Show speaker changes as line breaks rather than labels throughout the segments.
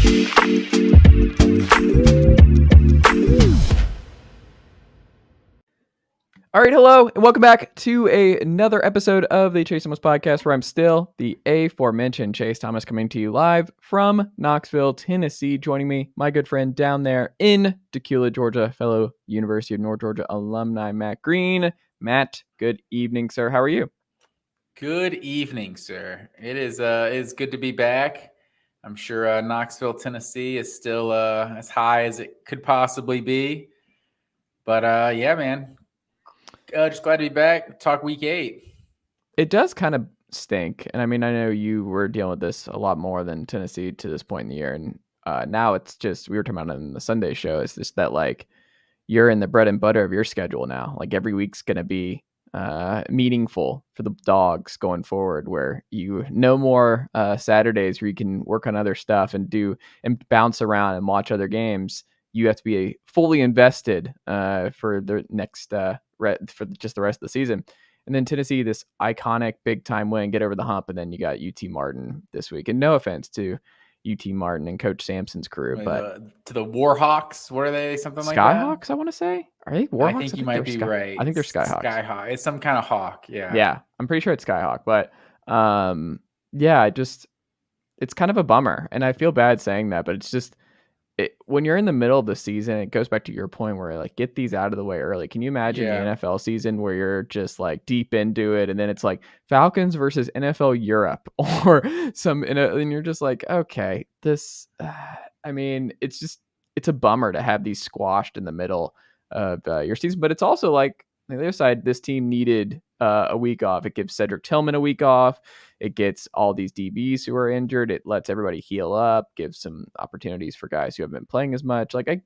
All right, hello, and welcome back to another episode of the Chase Thomas podcast, where I'm still the aforementioned Chase Thomas, coming to you live from Knoxville, Tennessee. Joining me, my good friend down there in Tequila, Georgia, fellow University of North Georgia alumni, Matt Green. Matt, good evening, sir. How are you?
Good evening, sir. It is good to be back. I'm sure Knoxville, Tennessee is still as high as it could possibly be. But yeah, man, just glad to be back. Talk week 8.
It does kind of stink. And I mean, I know you were dealing with this a lot more than Tennessee to this point in the year. And now it's just, we were talking about it in the Sunday show, it's just that like you're in the bread and butter of your schedule now. Like every week's going to be meaningful for the dogs going forward, where you no more Saturdays where you can work on other stuff and bounce around and watch other games. You have to be fully invested for the next for just the rest of the season. And then Tennessee, this iconic big time win, get over the hump, and then you got UT Martin this week. And no offense to UT Martin and Coach Sampson's crew, but
to the Warhawks, what are they? Something like
Skyhawks,
that?
I want to say. Are they Warhawks?
I think you might be right.
I think they're Skyhawks.
Skyhawk. It's some kind of hawk. Yeah.
Yeah, I'm pretty sure it's Skyhawk. But yeah, it's kind of a bummer, and I feel bad saying that, but it's just when you're in the middle of the season, it goes back to your point where like get these out of the way early. Can you imagine the NFL season where you're just like deep into it, and then it's like Falcons versus NFL Europe or and you're just like, okay, this. I mean, it's a bummer to have these squashed in the middle of your season, but it's also like on the other side, this team needed a week off. It gives Cedric Tillman a week off. It gets all these DBs who are injured. It lets everybody heal up, gives some opportunities for guys who haven't been playing as much. I think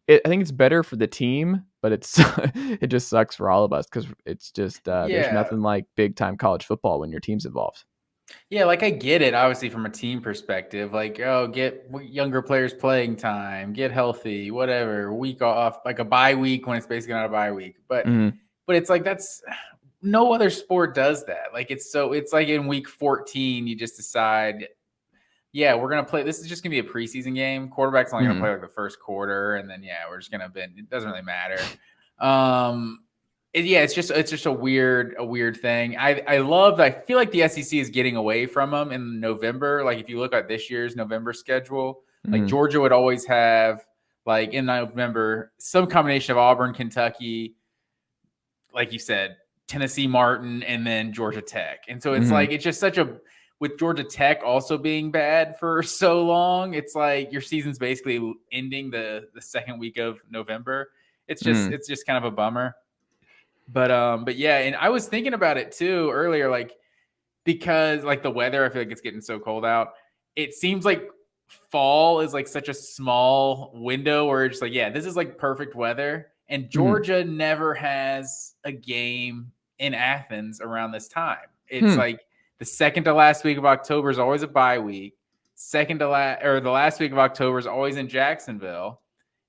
it's better for the team, but it just sucks for all of us because it's just there's nothing like big time college football when your team's involved.
Yeah, like I get it, obviously, from a team perspective. Like, get younger players playing time, get healthy, whatever, week off, like a bye week when it's basically not a bye week. But it's like that's no other sport does that. Like it's like in week 14, you just decide, yeah, we're gonna play. This is just gonna be a preseason game. Quarterback's only gonna play like the first quarter, and then we're just gonna bend. It doesn't really matter. It's just a weird thing. I feel like the SEC is getting away from them in November. Like if you look at this year's November schedule, like Georgia would always have like in November some combination of Auburn, Kentucky, like you said, Tennessee, Martin, and then Georgia Tech. And so it's like it's just with Georgia Tech also being bad for so long, it's like your season's basically ending the second week of November. It's just kind of a bummer. But yeah, and I was thinking about it too earlier, like because like the weather, I feel like it's getting so cold out. It seems like fall is like such a small window where it's like, this is like perfect weather. And Georgia never has a game in Athens around this time. It's like the second to last week of October is always a bye week. The last week of October is always in Jacksonville.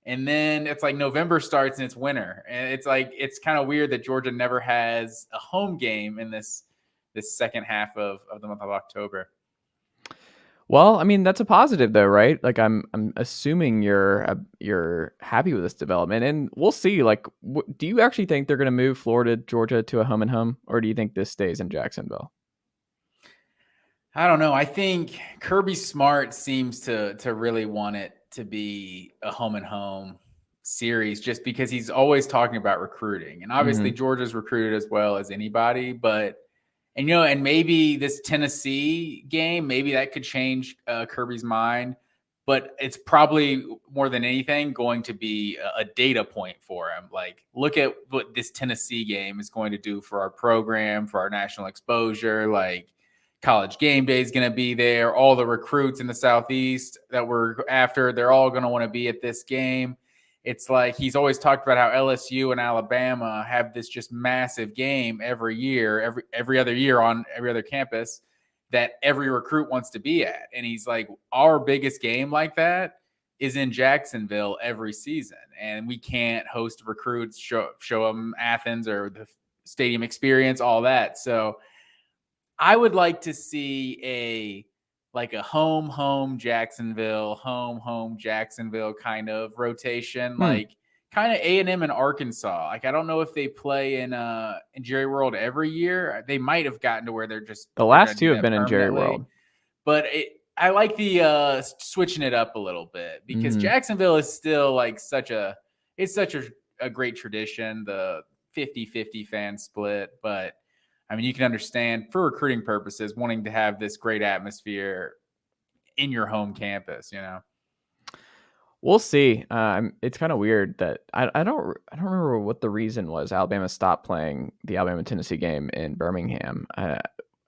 And then it's like November starts and it's winter. And it's like, it's kind of weird that Georgia never has a home game in this second half of the month of October.
Well, I mean, that's a positive though, right? Like I'm assuming you're happy with this development, and we'll see. Like, do you actually think they're going to move Florida, Georgia to a home and home, or do you think this stays in Jacksonville?
I don't know. I think Kirby Smart seems to really want it to be a home and home series just because he's always talking about recruiting. And obviously Georgia's recruited as well as anybody, and maybe this Tennessee game, maybe that could change Kirby's mind, but it's probably more than anything going to be a data point for him. Like, look at what this Tennessee game is going to do for our program, for our national exposure. Like, College Game Day is going to be there. All the recruits in the Southeast that we're after, they're all going to want to be at this game. It's like he's always talked about how LSU and Alabama have this just massive game every year, every other year on every other campus that every recruit wants to be at. And he's like, our biggest game like that is in Jacksonville every season. And we can't host recruits, show them Athens or the stadium experience, all that. So I would like to see like a home Jacksonville kind of rotation, like kind of A&M and Arkansas. Like I don't know if they play in Jerry World every year. They might have gotten to where
The
they're
last
going to
two
do
have
that
been in Jerry
permanently.
World.
But I like the switching it up a little bit because Jacksonville is still like such a great tradition, the 50-50 fan split. But I mean, you can understand for recruiting purposes wanting to have this great atmosphere in your home campus, you know.
We'll see. It's kind of weird that I don't remember what the reason was. Alabama stopped playing the Alabama-Tennessee game in Birmingham. I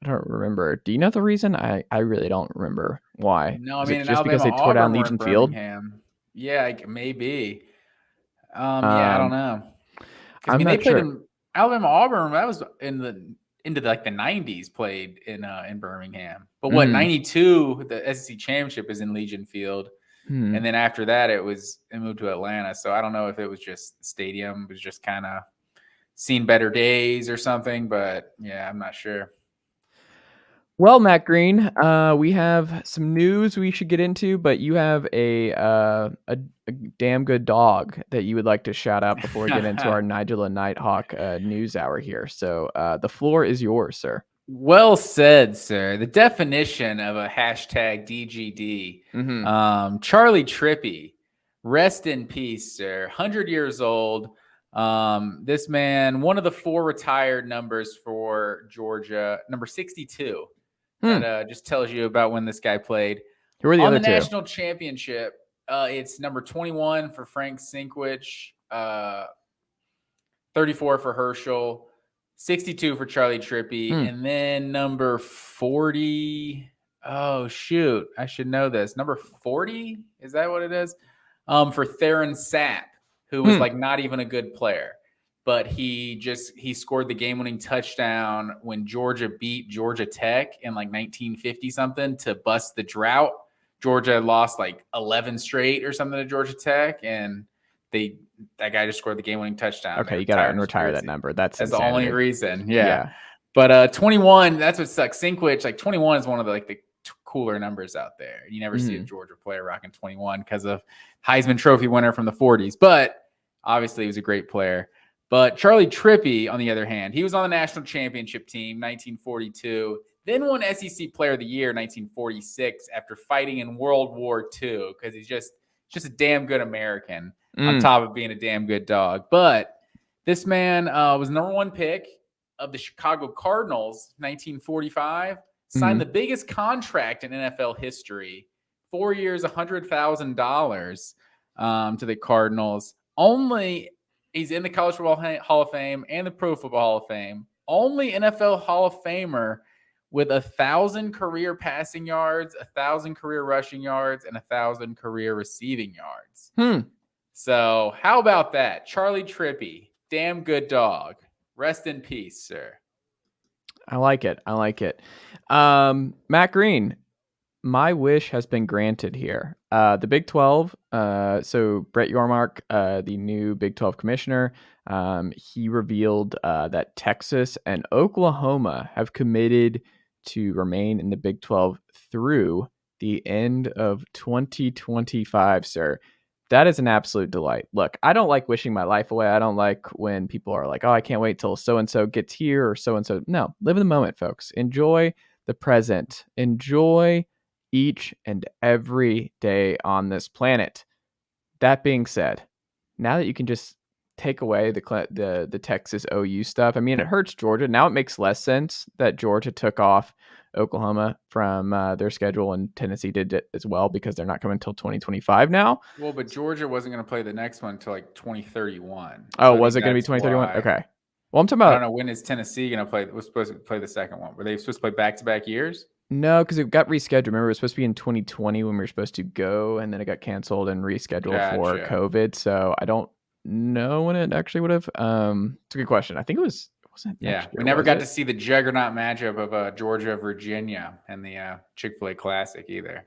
don't remember. Do you know the reason? I really don't remember why.
No, I
Was
mean
it
in
just because
Alabama,
they tore down
Auburn were in
Legion Field?
Birmingham. Yeah, like, maybe. Yeah, I don't know. Because I mean, they
not
played
sure.
in Alabama, Auburn. That was into like the 90s. Played in Birmingham. But what 92? The SEC championship is in Legion Field. And then after that, it moved to Atlanta. So I don't know if it was just the stadium was just kind of seen better days or something. But yeah, I'm not sure.
Well, Matt Green, we have some news we should get into, but you have a damn good dog that you would like to shout out before we get into our Nigel and Nighthawk news hour here. So the floor is yours, sir.
Well said, sir. The definition of a hashtag DGD. Charlie Trippy, rest in peace, sir. 100 years old. This man, one of the 4 retired numbers for Georgia, number 62. That just tells you about when this guy played.
Who are the
On
other
the
two?
national championship, it's number 21 for Frank Sinkwich, 34 for Herschel, 62 for Charlie Trippy, and then number 40. Oh, shoot. I should know this. Number 40? Is that what it is? For Theron Sapp, who was like not even a good player. But he scored the game-winning touchdown when Georgia beat Georgia Tech in like 1950 something to bust the drought. Georgia lost like 11 straight or something to Georgia Tech, and that guy just scored the game-winning touchdown.
Okay, you got to retire that number. That's
the only reason. Yeah.
But
21, that's what sucks. Sinkwich, like 21 is one of the cooler numbers out there. You never see a Georgia player rocking 21 because of Heisman Trophy winner from the 40s. But obviously he was a great player. But Charlie Trippy, on the other hand, he was on the national championship team 1942, then won SEC Player of the Year 1946 after fighting in World War II because he's just a damn good American on top of being a damn good dog. But this man was the number 1 pick of the Chicago Cardinals 1945, signed the biggest contract in NFL history, 4 years, $100,000 to the Cardinals. He's in the College Football Hall of Fame and the Pro Football Hall of Fame. Only NFL Hall of Famer with 1,000 career passing yards, 1,000 career rushing yards, and 1,000 career receiving yards. So how about that? Charlie Trippy, damn good dog. Rest in peace, sir.
I like it. Matt Green, my wish has been granted here. The Big 12, so Brett Yormark, the new Big 12 commissioner, he revealed that Texas and Oklahoma have committed to remain in the Big 12 through the end of 2025, sir. That is an absolute delight. Look, I don't like wishing my life away. I don't like when people are like, oh, I can't wait till so-and-so gets here or so-and-so. No, live in the moment, folks. Enjoy the present. Enjoy each and every day on this planet. That being said, now that you can just take away the Texas OU stuff, I mean, it hurts Georgia. Now it makes less sense that Georgia took off Oklahoma from their schedule, and Tennessee did it as well because they're not coming until 2025 now.
Well, but Georgia wasn't going to play the next one until like 2031.
Oh, was it going to be 2031? Okay. Well, I'm talking about.
I don't know, when is Tennessee going to play? Was supposed to play the second one. Were they supposed to play back-to-back years?
No, because it got rescheduled. Remember, it was supposed to be in 2020 when we were supposed to go, and then it got canceled and rescheduled for COVID. So I don't know when it actually would have. It's a good question. I think it was.
We never got to see the juggernaut matchup of Georgia Virginia and the Chick-fil-A Classic either.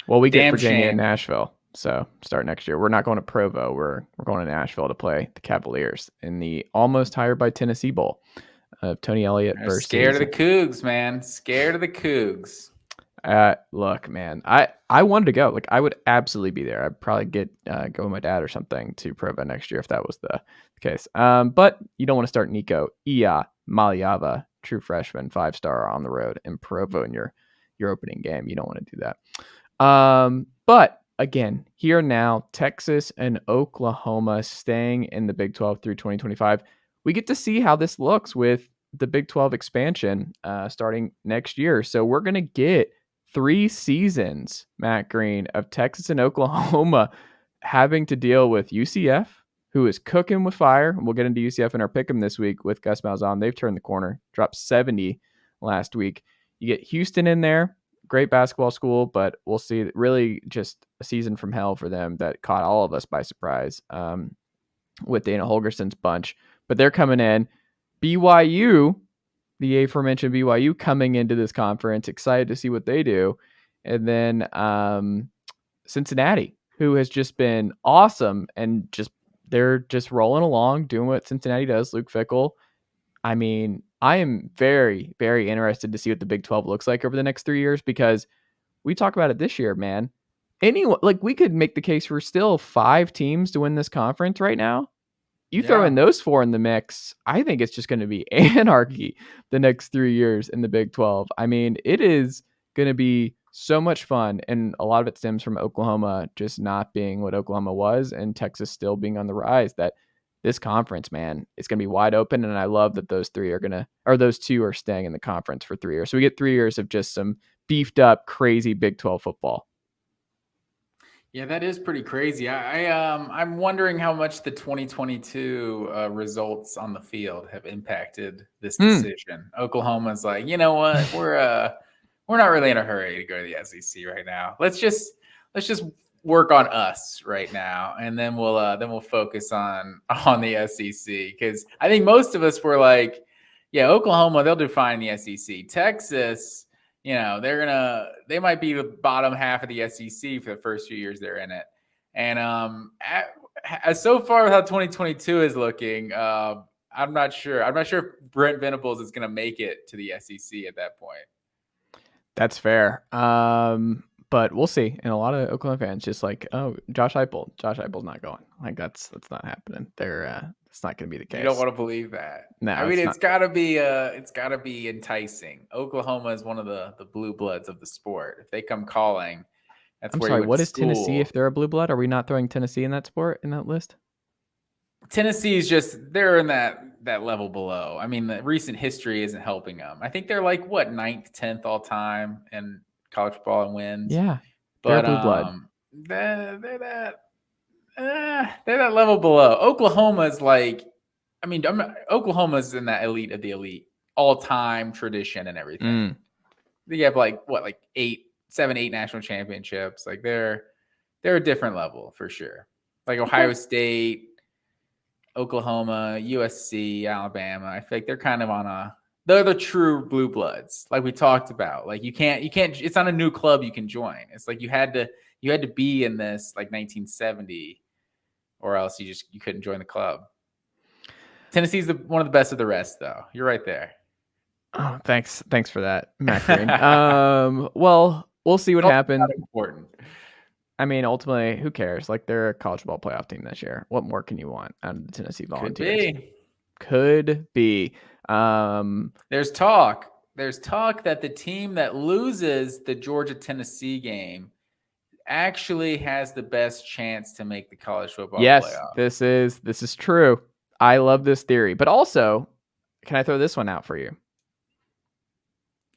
Well, we get Virginia and Nashville, so start next year. We're not going to Provo. We're going to Nashville to play the Cavaliers in the almost hired by Tennessee Bowl of Tony Elliott versus.
Scared of the Cougs, man. Scared of the Cougs.
Look, man, I wanted to go. Like, I would absolutely be there. I'd probably go with my dad or something to Provo next year if that was the case. But you don't want to start Nico Maliava, true freshman, 5-star on the road in Provo in your opening game. You don't want to do that. But again, here now, Texas and Oklahoma staying in the Big 12 through 2025. We get to see how this looks with the Big 12 expansion starting next year. So we're going to get 3 seasons, Matt Green, of Texas and Oklahoma having to deal with UCF, who is cooking with fire. And we'll get into UCF in our pick'em this week with Gus Malzahn. They've turned the corner, dropped 70 last week. You get Houston in there, great basketball school, but we'll see. Really just a season from hell for them that caught all of us by surprise with Dana Holgerson's bunch. But they're coming in. BYU, the aforementioned BYU coming into this conference, excited to see what they do. And then Cincinnati, who has just been awesome and they're just rolling along, doing what Cincinnati does. Luke Fickell. I mean, I am very, very interested to see what the Big 12 looks like over the next 3 years, because we talk about it this year, man. Anyone, like, we could make the case for still 5 teams to win this conference right now. You throw in those 4 in the mix, I think it's just going to be anarchy the next 3 years in the Big 12. I mean, it is going to be so much fun, and a lot of it stems from Oklahoma just not being what Oklahoma was and Texas still being on the rise, that this conference, man, it's going to be wide open, and I love that those 2 are staying in the conference for 3 years. So we get 3 years of just some beefed up, crazy Big 12 football.
Yeah, that is pretty crazy. I'm wondering how much the 2022 results on the field have impacted this decision. Oklahoma's like, you know what, we're not really in a hurry to go to the SEC right now. Let's just work on us right now, and then we'll focus on the SEC, because I think most of us were like, yeah, Oklahoma, they'll do fine in the SEC. Texas, you know, they might be the bottom half of the SEC for the first few years they're in it. And so far with how 2022 is looking, I'm not sure. I'm not sure if Brent Venables is going to make it to the SEC at that point.
That's fair. But we'll see. And a lot of Oklahoma fans just like, oh, Josh Heupel's not going. Like, that's not happening. It's not going to be the case.
You don't want to believe that.
No,
I mean, it's got to be enticing. Oklahoma is one of the blue bloods of the sport. If they come calling, that's where. I'm sorry.
What is Tennessee? If they're a blue blood, are we not throwing Tennessee in that sport, in that list?
Tennessee is they're in that level below. I mean, the recent history isn't helping them. I think they're like 9th, 10th all time in college football and wins.
Yeah, but blue blood.
They're that level below. Oklahoma's like, I mean, Oklahoma's in that elite of the elite, all-time tradition and everything. They have like 7, 8 national championships. Like, they're a different level for sure. Like Ohio State, Oklahoma, USC, Alabama. I feel like they're kind of they're the true blue bloods, like we talked about. Like, you can't. It's not a new club you can join. It's like you had to be in this like 1970, or else you couldn't join the club. Tennessee's one of the best of the rest, though. You're right there.
Oh, thanks for that, Matt Green. Well, we'll see what happens.
Important.
I mean, ultimately, who cares? Like, they're a college ball playoff team this year. What more can you want out of the Tennessee Volunteers? Could be.
There's talk that the team that loses the Georgia-Tennessee game actually has the best chance to make the college football playoff.
This is true. I love this theory. But also, can I throw this one out for you?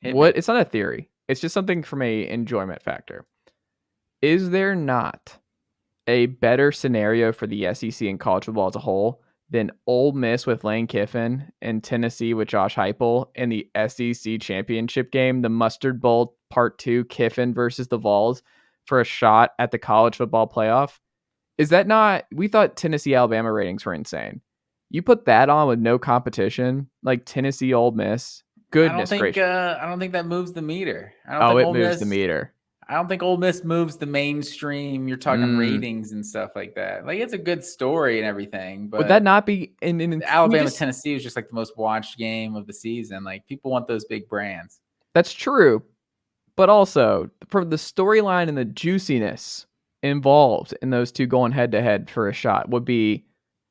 It's not a theory. It's just something from a enjoyment factor. Is there not a better scenario for the SEC and college football as a whole than Ole Miss with Lane Kiffin and Tennessee with Josh Heupel in the SEC championship game, the Mustard Bowl Part 2, Kiffin versus the Vols, for a shot at the college football playoff? Is that not? We thought Tennessee Alabama ratings were insane. You put that on with no competition, like Tennessee Ole Miss. Goodness gracious!
I don't think that moves the meter.
It moves the meter.
I don't think Ole Miss moves the mainstream. You're talking ratings and stuff like that. Like, it's a good story and everything, but
would that not be in
Alabama Tennessee was just like the most watched game of the season? Like, people want those big brands.
That's true, But also, for the storyline and the juiciness involved in those two going head-to-head for a shot would be,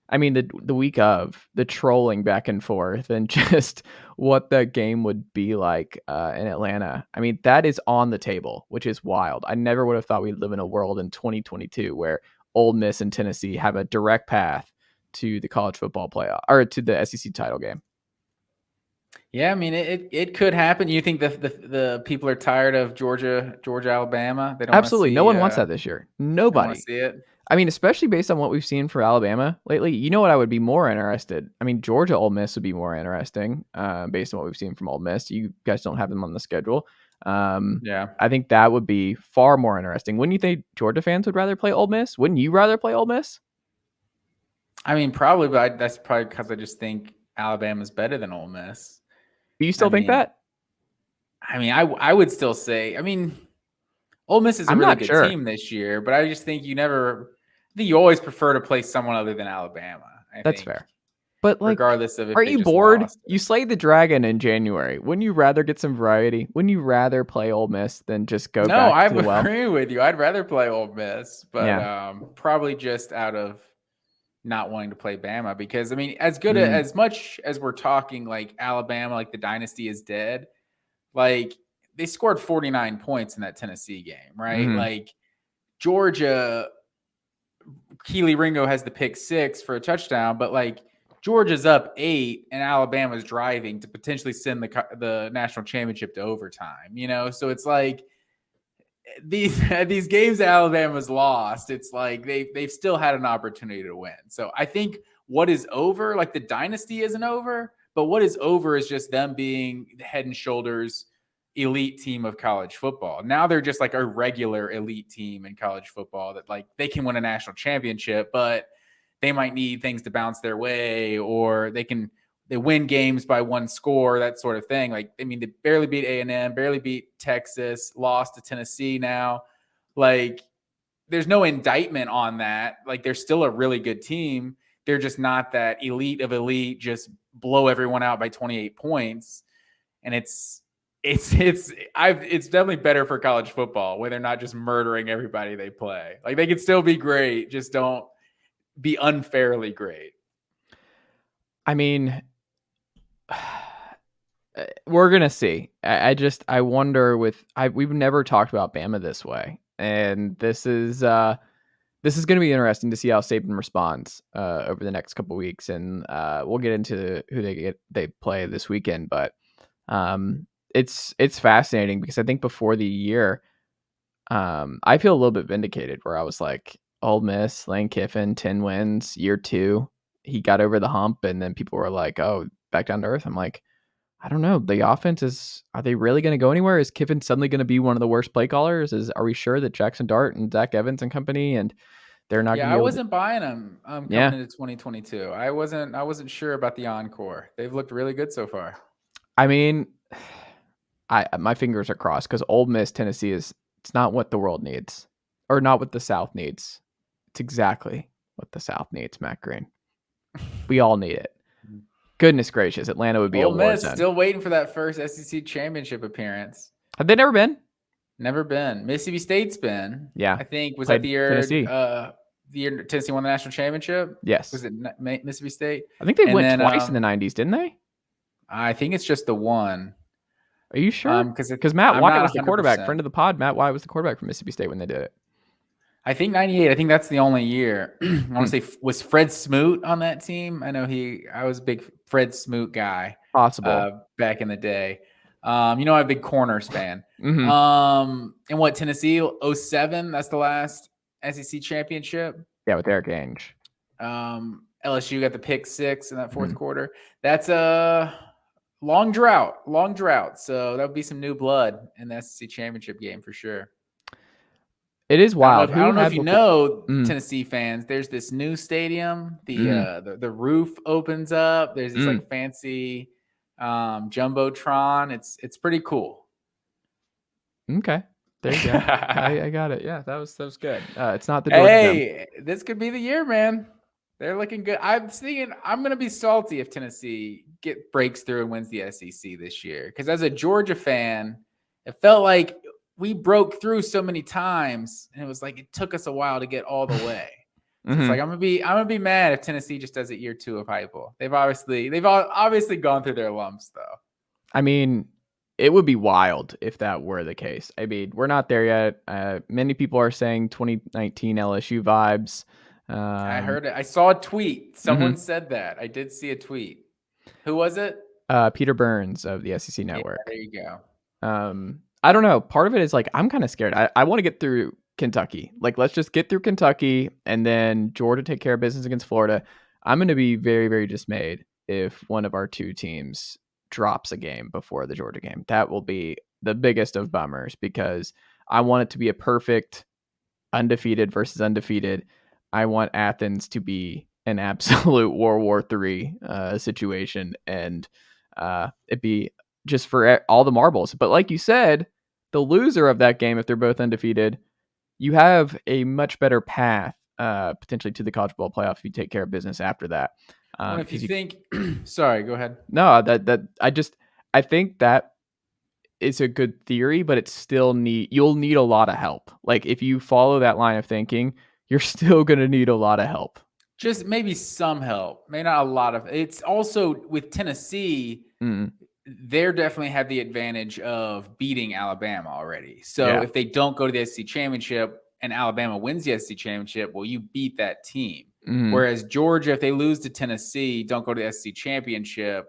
I mean, the week of, the trolling back and forth and just what the game would be like in Atlanta. I mean, that is on the table, which is wild. I never would have thought we'd live in a world in 2022 where Ole Miss and Tennessee have a direct path to the college football playoff or to the SEC title game.
Yeah, I mean it could happen. You think the people are tired of Georgia, Alabama? They don't want to
Absolutely.
see.
No one wants that this year.
They don't want
Nobody.
to see it.
I mean, especially based on what we've seen for Alabama lately. You know what I would be more interested? I mean, Georgia Ole Miss would be more interesting based on what we've seen from Ole Miss. You guys don't have them on the schedule.
Yeah.
I think that would be far more interesting. Wouldn't you think Georgia fans would rather play Ole Miss? Wouldn't you rather play Ole Miss?
I mean, probably, but that's probably because I just think Alabama's better than Ole Miss.
Do you still think that?
I mean, I would still say, I mean, Ole Miss is a really good team this year, but I just think I think you always prefer to play someone other than Alabama.
That's fair. But like,
regardless of if
aren't you bored? You slayed the dragon in January. Wouldn't you rather get some variety? Wouldn't you rather play Ole Miss than just go back to the well?
No, I agree with you. I'd rather play Ole Miss, but probably just out of not wanting to play Bama because, I mean, as much as we're talking like Alabama, like the dynasty is dead, like they scored 49 points in that Tennessee game, right? Like Georgia, Keely Ringo has the pick 6 for a touchdown, but like Georgia's up 8 and Alabama's driving to potentially send the national championship to overtime, you know? So it's like these games that Alabama's lost, it's like they've still had an opportunity to win. So I think what is over, like the dynasty isn't over, but what is over is just them being the head and shoulders elite team of college football. Now they're just like a regular elite team in college football that like they can win a national championship, but they might need things to bounce their way, or they win games by one score, that sort of thing. Like, I mean, they barely beat A&M, barely beat Texas, lost to Tennessee now. Like, there's no indictment on that. Like, they're still a really good team. They're just not that elite of elite, just blow everyone out by 28 points. And it's definitely better for college football when they're not just murdering everybody they play. Like, they can still be great, just don't be unfairly great.
I mean, we're gonna see. I wonder we've never talked about Bama this way, and this is gonna be interesting to see how Saban responds over the next couple weeks, and we'll get into who they play this weekend. But it's fascinating because I think before the year, I feel a little bit vindicated where I was like, Ole Miss, Lane Kiffin, 10 wins, year 2, he got over the hump, and then people were like, oh, back down to earth. I'm like, I don't know. The offense are they really going to go anywhere? Is Kiffin suddenly going to be one of the worst play callers? Are we sure that Jackson Dart and Zach Evans and company, and they're not going to be
I wasn't buying them coming into 2022. I wasn't sure about the encore. They've looked really good so far.
I mean, my fingers are crossed because Ole Miss, Tennessee it's not what the world needs, or not what the South needs. It's exactly what the South needs, Matt Green. We all need it. Goodness gracious, Atlanta would be
Ole
a war
Miss
zone.
Still waiting for that first SEC championship appearance.
Have they never been?
Never been. Mississippi State's been.
Yeah,
I think was that the year
Tennessee.
The year Tennessee won the national championship.
Yes.
Was it Mississippi State?
I think they went twice in the 90s, didn't they?
I think it's just the one.
Are you sure? Because Matt Wyatt was the quarterback.
100%.
Friend of the pod, Matt Wyatt was the quarterback for Mississippi State when they did it.
I think 98. I think that's the only year. I want to say, was Fred Smoot on that team? I know I was a big Fred Smoot guy.
Possible.
Back in the day. I'm a big Corners fan.
Mm-hmm.
And what, Tennessee, 07? That's the last SEC championship.
Yeah, with Eric Ainge.
LSU got the pick 6 in that fourth quarter. That's a long drought. So that would be some new blood in the SEC championship game for sure.
It is wild.
I don't know if you know, Tennessee fans, there's this new stadium. The roof opens up. There's this like fancy jumbotron. It's pretty cool.
Okay. There you go. I got it. Yeah, that was good. It's not the
Georgia gym. This could be the year, man. They're looking good. I'm going to be salty if Tennessee breaks through and wins the SEC this year. Because as a Georgia fan, it felt like we broke through so many times, and it was like it took us a while to get all the way. So it's like I'm gonna be mad if Tennessee just does it year 2 of Heupel. They've obviously gone through their lumps though.
I mean, it would be wild if that were the case. I mean, we're not there yet. Many people are saying 2019 LSU vibes.
I heard it. I saw a tweet. Someone said that. I did see a tweet. Who was it?
Peter Burns of the SEC
Yeah,
Network.
there you go.
I don't know. Part of it is like I'm kind of scared. I want to get through Kentucky. Like, let's just get through Kentucky and then Georgia take care of business against Florida. I'm going to be very, very dismayed if one of our two teams drops a game before the Georgia game. That will be the biggest of bummers because I want it to be a perfect undefeated versus undefeated. I want Athens to be an absolute World War III situation, and it be just for all the marbles. But like you said, the loser of that game, if they're both undefeated, you have a much better path potentially to the college football playoff if you take care of business after that.
Well, if you think, sorry, go ahead.
No, I think that it's a good theory, but it's still you'll need a lot of help. Like if you follow that line of thinking, you're still going to need a lot of help.
Just maybe some help, maybe not a lot of. It's also with Tennessee, they definitely have the advantage of beating Alabama already. So if they don't go to the SEC championship and Alabama wins the SEC championship, well, you beat that team. Whereas Georgia, if they lose to Tennessee, don't go to the SEC championship,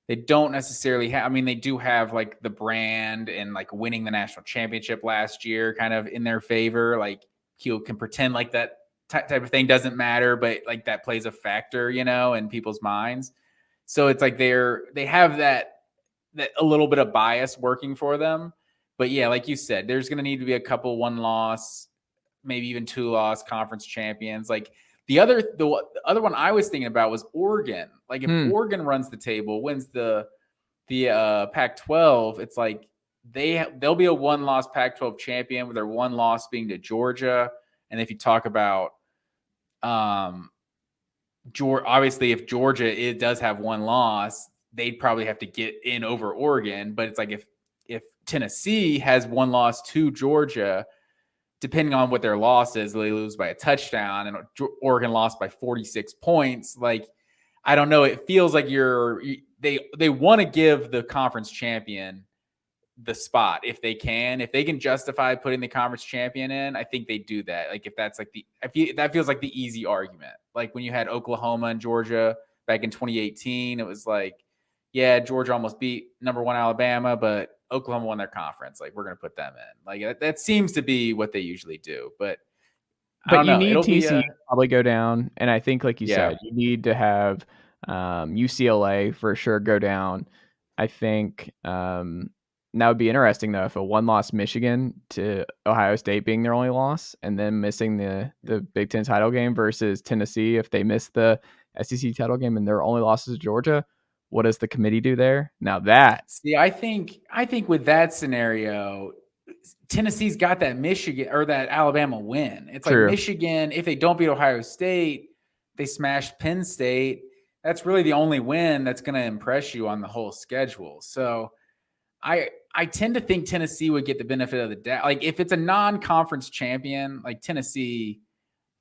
they don't necessarily have, I mean, they do have like the brand and like winning the national championship last year kind of in their favor. Like you can pretend like that type of thing doesn't matter, but like that plays a factor, you know, in people's minds. So it's like they have that a little bit of bias working for them. But yeah, like you said, there's going to need to be a couple 1-loss, maybe even 2-loss conference champions. Like the other one I was thinking about was Oregon. Like if Oregon runs the table, wins the Pac-12, it's like they'll be a 1-loss Pac-12 champion with their 1 loss being to Georgia. And if you talk about obviously if Georgia does have 1 loss, they'd probably have to get in over Oregon. But it's like if Tennessee has 1 loss to Georgia, depending on what their loss is, they lose by a touchdown and Oregon lost by 46 points. Like, I don't know. It feels like they want to give the conference champion the spot if they can justify putting the conference champion in. I think they do that. Like if that's like that feels like the easy argument. Like when you had Oklahoma and Georgia back in 2018, it was like, yeah, Georgia almost beat number 1 Alabama, but Oklahoma won their conference. Like we're going to put them in. Like that seems to be what they usually do. But I don't know.
Need TCU to probably go down, and I think, like you said, you need to have UCLA for sure go down. I think that would be interesting though if a 1-loss Michigan to Ohio State being their only loss, and then missing the Big Ten title game versus Tennessee if they miss the SEC title game and their only loss is Georgia. What does the committee do there? Now that
I think with that scenario, Tennessee's got that Michigan or that Alabama win. It's like Michigan, if they don't beat Ohio State, they smash Penn State. That's really the only win that's going to impress you on the whole schedule. So I tend to think Tennessee would get the benefit of the doubt. Like if it's a non-conference champion, like Tennessee,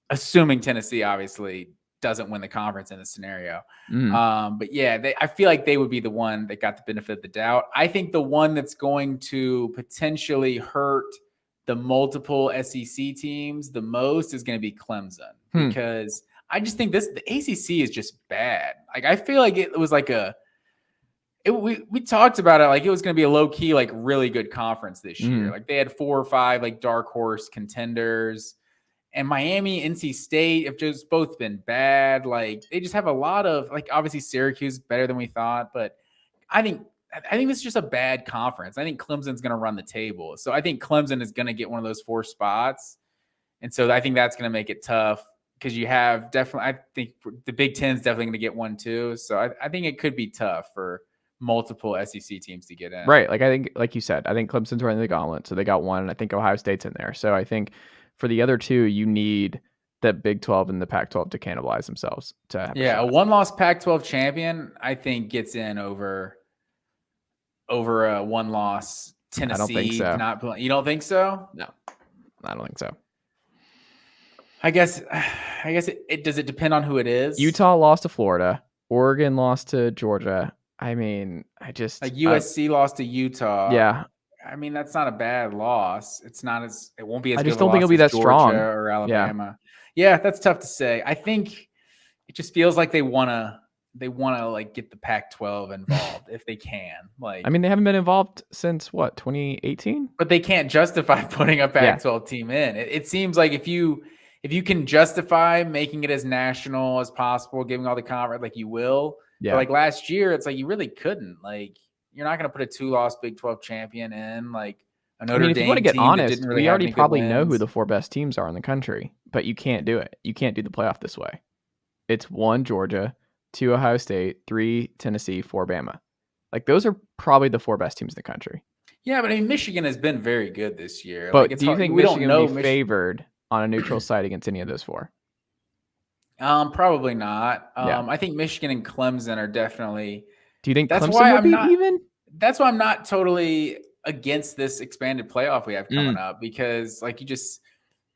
assuming Tennessee obviously doesn't win the conference in this scenario. But yeah, I feel like they would be the one that got the benefit of the doubt. I think the one that's going to potentially hurt the multiple SEC teams the most is going to be Clemson because I just think the ACC is just bad. Like I feel like it was like we talked about it like it was going to be a low key, like really good conference this year. Like they had 4 or 5 like dark horse contenders. And Miami, NC State have just both been bad. Like they just have a lot of like obviously Syracuse better than we thought, but I think this is just a bad conference. I think Clemson's going to run the table. So I think Clemson is going to get one of those 4 spots. And so I think that's going to make it tough because you have definitely, I think the Big Ten is definitely going to get one too. So I think it could be tough for multiple SEC teams to get in.
Right. Like I think, like you said, I think Clemson's running the gauntlet. So they got 1, and I think Ohio State's in there. So I think for the other 2, you need that Big 12 and the Pac-12 to cannibalize themselves to have
a 1-loss Pac-12 champion, I think gets in over a 1-loss
I don't think
Tennessee
so.
not playing. You don't think so?
No, I don't think so.
I guess it does it depend on who it is?
Utah lost to Florida. Oregon lost to Georgia. I mean,
like USC lost to Utah.
Yeah.
I mean, that's not a bad loss. It won't be as
I
good
just
of a
don't think it'll
loss
be
as
that
Georgia
strong.
or Alabama. Yeah, that's tough to say. I think it just feels like they wanna like get the Pac-12 involved if they can. Like,
I mean, they haven't been involved since what, 2018?
but they can't justify putting a Pac-12 team in. It seems like if you can justify making it as national as possible, giving all the conference, like you will.
Yeah.
But like last year, it's like you really couldn't. Like, you're not going to put a 2-loss Big 12 champion in, like a Notre
if you want to
Dame
get
team that didn't
honest,
really
we
have
already
any good
probably know who
wins.
the 4 best teams are in the country, but you can't do it. You can't do the playoff this way. It's 1 Georgia, 2 Ohio State, 3 Tennessee, 4 Bama. Like, those are probably the 4 best teams in the country.
Yeah, but I mean, Michigan has been very good this year.
But
Like, it's
do you
hard.
think
We don't
Michigan
know
would be favored on a neutral site against any of those 4?
Probably not.
Yeah.
I think Michigan and Clemson are definitely.
Do you think
That's
Clemson
why
would
I'm
be
not.
even?
That's why I'm not totally against this expanded playoff we have coming up, because like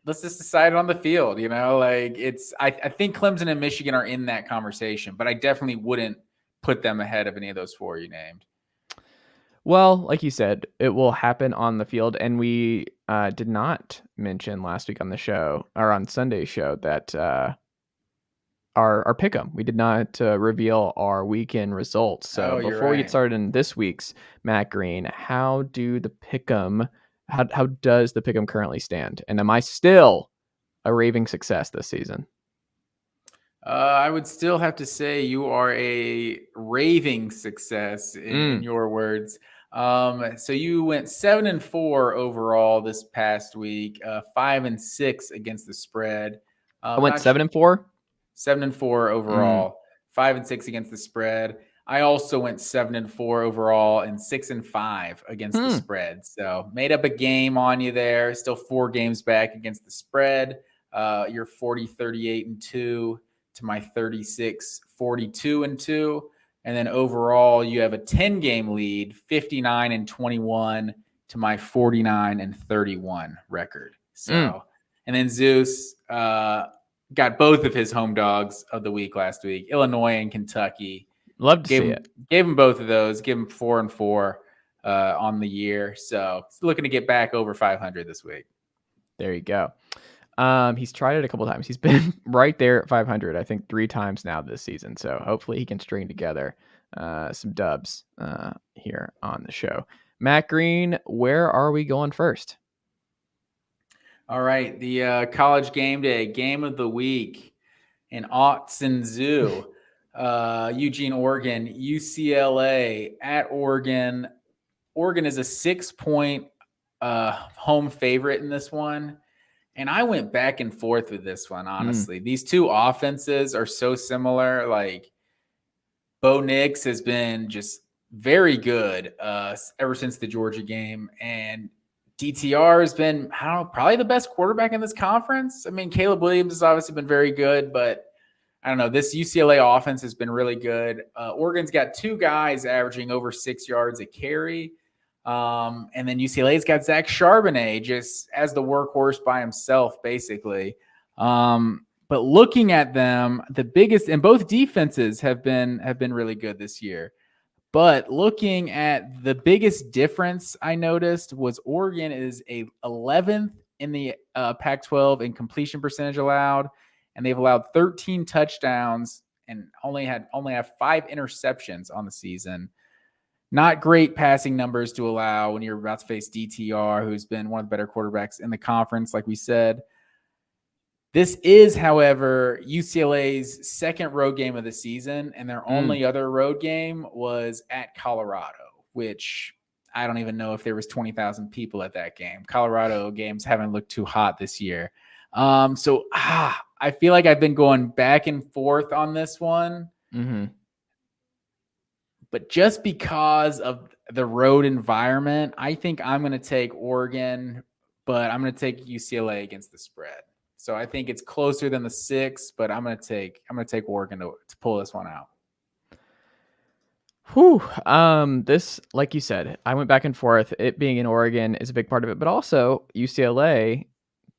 let's just decide on the field, like I think Clemson and Michigan are in that conversation, but I definitely wouldn't put them ahead of any of those 4 you named.
Well, like you said, it will happen on the field, and we did not mention last week on the show, or on Sunday's show, that our pick'em. We did not reveal our weekend results. So before we get started in this week's Matt Green, how do the pick'em? How does the pick'em currently stand? And am I still a raving success this season?
I would still have to say you are a raving success in your words. So you went 7-4 overall this past week, 5-6 against the spread.
I went 7-4.
7-4 overall, 5-6 against the spread. I also went 7-4 overall and 6-5 against the spread. So made up a game on you there. Still 4 games back against the spread. You're 40-38-2 to my 36-42-2. And then overall, you have a 10-game lead, 59-21 to my 49-31 record. So, and then Zeus got both of his home dogs of the week last week, Illinois and Kentucky.
Love to see it.
Gave him both of those. Give him 4-4 on the year. So looking to get back over 500 this week.
There you go. He's tried it a couple times. He's been right there at 500, I think 3 times now this season. So hopefully he can string together some dubs here on the show. Matt Green, where are we going first?
All right, the college game day game of the week in Autzen Zoo, Eugene, Oregon, UCLA at Oregon. Oregon is a 6-point home favorite in this one. And I went back and forth with this one, honestly. These two offenses are so similar. Like, Bo Nix has been just very good ever since the Georgia game. And DTR has been, I don't know, probably the best quarterback in this conference. I mean, Caleb Williams has obviously been very good, but I don't know. This UCLA offense has been really good. Oregon's got 2 guys averaging over 6 yards a carry. And then UCLA's got Zach Charbonnet just as the workhorse by himself, basically. But looking at them, the biggest, and both defenses have been really good this year. But looking at the biggest difference I noticed was Oregon is a 11th in the Pac-12 in completion percentage allowed, and they've allowed 13 touchdowns and only have 5 interceptions on the season. Not great passing numbers to allow when you're about to face DTR, who's been one of the better quarterbacks in the conference, like we said. This is, however, UCLA's second road game of the season, and their only other road game was at Colorado, which I don't even know if there was 20,000 people at that game. Colorado games haven't looked too hot this year. So I feel like I've been going back and forth on this one. But just because of the road environment, I think I'm going to take Oregon, but I'm going to take UCLA against the spread. So I think it's closer than the 6, but I'm going to take Oregon to pull this one out.
Whew. This, like you said, I went back and forth. It being in Oregon is a big part of it, but also UCLA,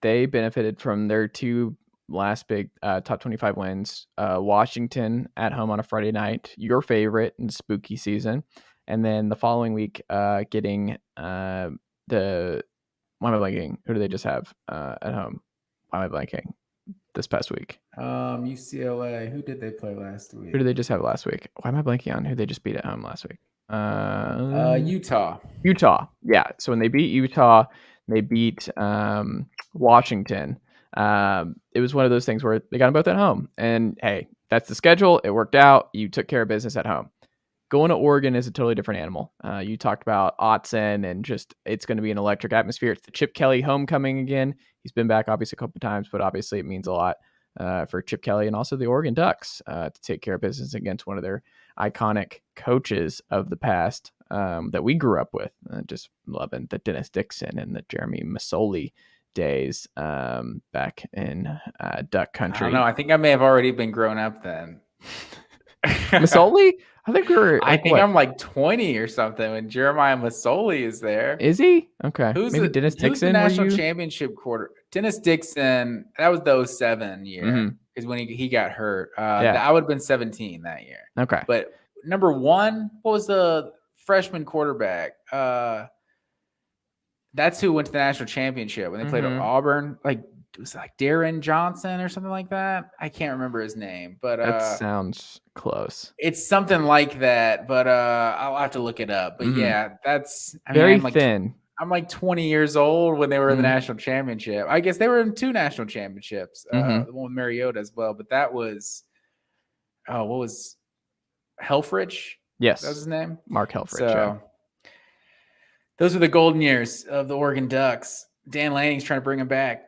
they benefited from their two last big top 25 wins. Washington at home on a Friday night, your favorite in spooky season, and then the following week, getting the why am I blanking? Who do they just have at home? Why am I blanking? This past week.
UCLA. Who did they play last
Who
week?
did they just have last week? Why am I blanking on who they just beat at home last week?
Utah.
Utah. Yeah. So when they beat Utah, they beat Washington. It was one of those things where they got them both at home. And hey, that's the schedule. It worked out. You took care of business at home. Going to Oregon is a totally different animal. You talked about Autzen and just it's going to be an electric atmosphere. It's the Chip Kelly homecoming again. He's been back obviously a couple of times, but obviously it means a lot for Chip Kelly and also the Oregon Ducks to take care of business against one of their iconic coaches of the past that we grew up with. Just loving the Dennis Dixon and the Jeremy Masoli days back in Duck country.
I don't know. I think I may have already been grown up then.
Masoli? I think we were.
I think I'm like 20 or something when Jeremiah Masoli is there.
Is he? Okay.
Maybe
Dennis Dixon.
Who's the national championship quarter? Dennis Dixon. That was the 07 year because when he got hurt. I would have been 17 that year.
Okay.
But number one, what was the freshman quarterback? That's who went to the national championship when they played at Auburn. Like it was like Darren Johnson or something like that. I can't remember his name, but
that sounds close.
It's something like that, but I'll have to look it up. But yeah, that's
very thin.
I'm like 20 years old when they were in the national championship. I guess they were in 2 national championships, the one with Mariota as well. But that was what was Helfrich?
Yes,
that was his name,
Mark Helfrich.
So those are the golden years of the Oregon Ducks. Dan Lanning's trying to bring them back.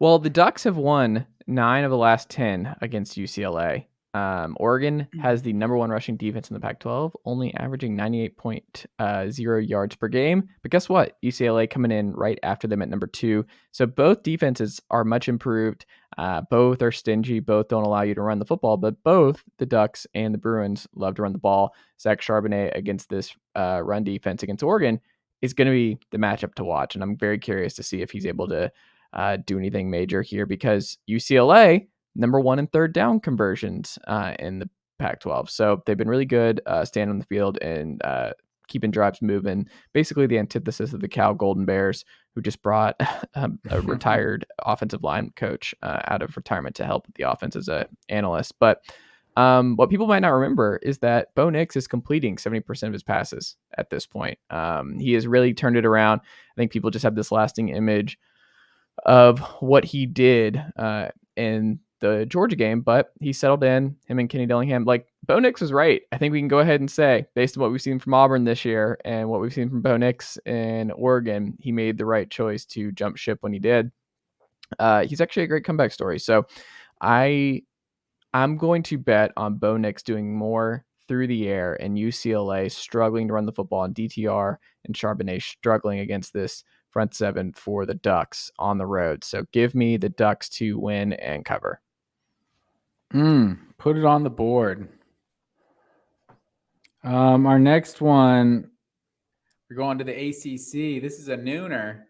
Well, the Ducks have won 9 of the last 10 against UCLA. Oregon has the number 1 rushing defense in the Pac-12, only averaging 98.0 yards per game. But guess what? UCLA coming in right after them at number 2. So both defenses are much improved. Both are stingy. Both don't allow you to run the football. But both the Ducks and the Bruins love to run the ball. Zach Charbonnet against this run defense against Oregon is going to be the matchup to watch. And I'm very curious to see if he's able to do anything major here because UCLA, number 1 and 3rd down conversions in the Pac-12. So they've been really good standing on the field and keeping drives moving. Basically the antithesis of the Cal Golden Bears, who just brought a retired offensive line coach out of retirement to help with the offense as an analyst. But what people might not remember is that Bo Nix is completing 70% of his passes at this point. He has really turned it around. I think people just have this lasting image of what he did in the Georgia game, but he settled in, him and Kenny Dillingham. Like, Bo Nix was right. I think we can go ahead and say, based on what we've seen from Auburn this year and what we've seen from Bo Nix in Oregon, he made the right choice to jump ship when he did. He's actually a great comeback story. So I'm going to bet on Bo Nix doing more through the air and UCLA struggling to run the football and DTR and Charbonnet struggling against this front 7 for the Ducks on the road. So give me the Ducks to win and cover.
Put it on the board. Our next one, we're going to the ACC. This is a nooner.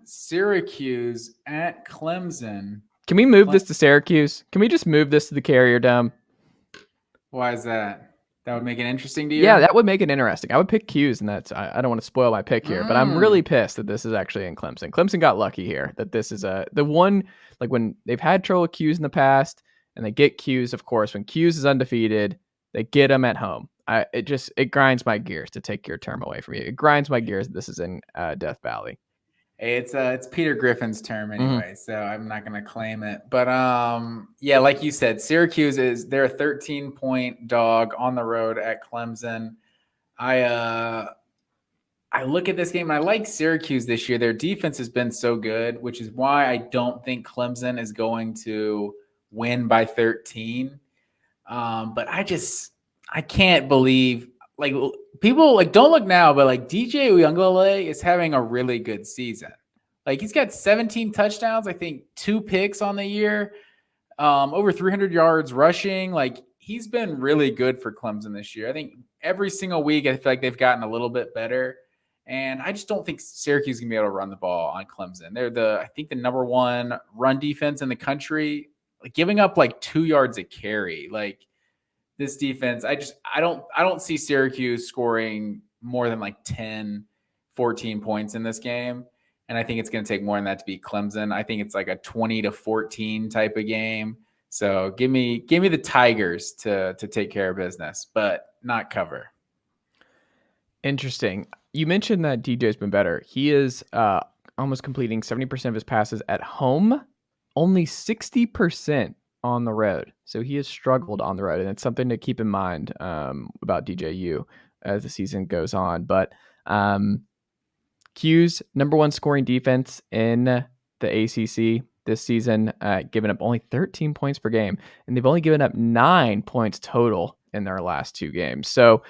Syracuse at Clemson.
Can we move this to Syracuse? Can we just move this to the Carrier Dome?
Why is that? That would make it interesting to you?
Yeah, that would make it interesting. I would pick Q's, and that's I don't want to spoil my pick here, but I'm really pissed that this is actually in Clemson. Clemson got lucky here that this is the one, like when they've had trouble with Q's in the past, and they get Q's, of course. When Q's is undefeated, they get them at home. It grinds my gears to take your term away from you. It grinds my gears that this is in Death Valley.
Hey, it's Peter Griffin's term anyway, so I'm not going to claim it. But yeah, like you said, Syracuse they're a 13-point dog on the road at Clemson. I look at this game and I like Syracuse this year. Their defense has been so good, which is why I don't think Clemson is going to win by 13. But I can't believe, like, people like don't look now, but like DJ Uiagalelei is having a really good season. Like, he's got 17 touchdowns, I think 2 picks on the year, over 300 yards rushing. Like, he's been really good for Clemson this year. I think every single week I feel like they've gotten a little bit better. And I just don't think Syracuse can be able to run the ball on Clemson. They're I think the number one run defense in the country, like giving up like 2 yards a carry. Like this defense, I don't see Syracuse scoring more than like 10, 14 points in this game. And I think it's going to take more than that to beat Clemson. I think it's like a 20-14 type of game. So give me the Tigers to take care of business, but not cover.
Interesting. You mentioned that DJ's been better. He is almost completing 70% of his passes at home, only 60% on the road. So he has struggled on the road, and it's something to keep in mind about DJU as the season goes on. But Q's number one scoring defense in the ACC this season, giving up only 13 points per game, and they've only given up 9 points total in their last 2 games. So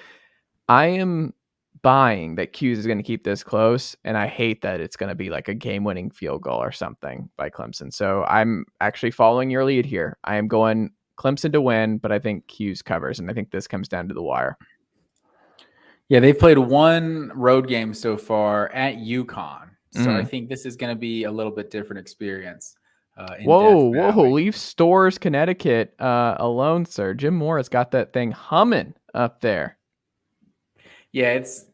I am buying that Q's is going to keep this close, and I hate that it's going to be like a game-winning field goal or something by Clemson. So I'm actually following your lead here. I am going Clemson to win, but I think Q's covers, and I think this comes down to the wire.
Yeah, they've played one road game so far at UConn. So I think this is going to be a little bit different experience.
Whoa, leave Stores, Connecticut alone, sir. Jim Morris got that thing humming up there.
Yeah, it's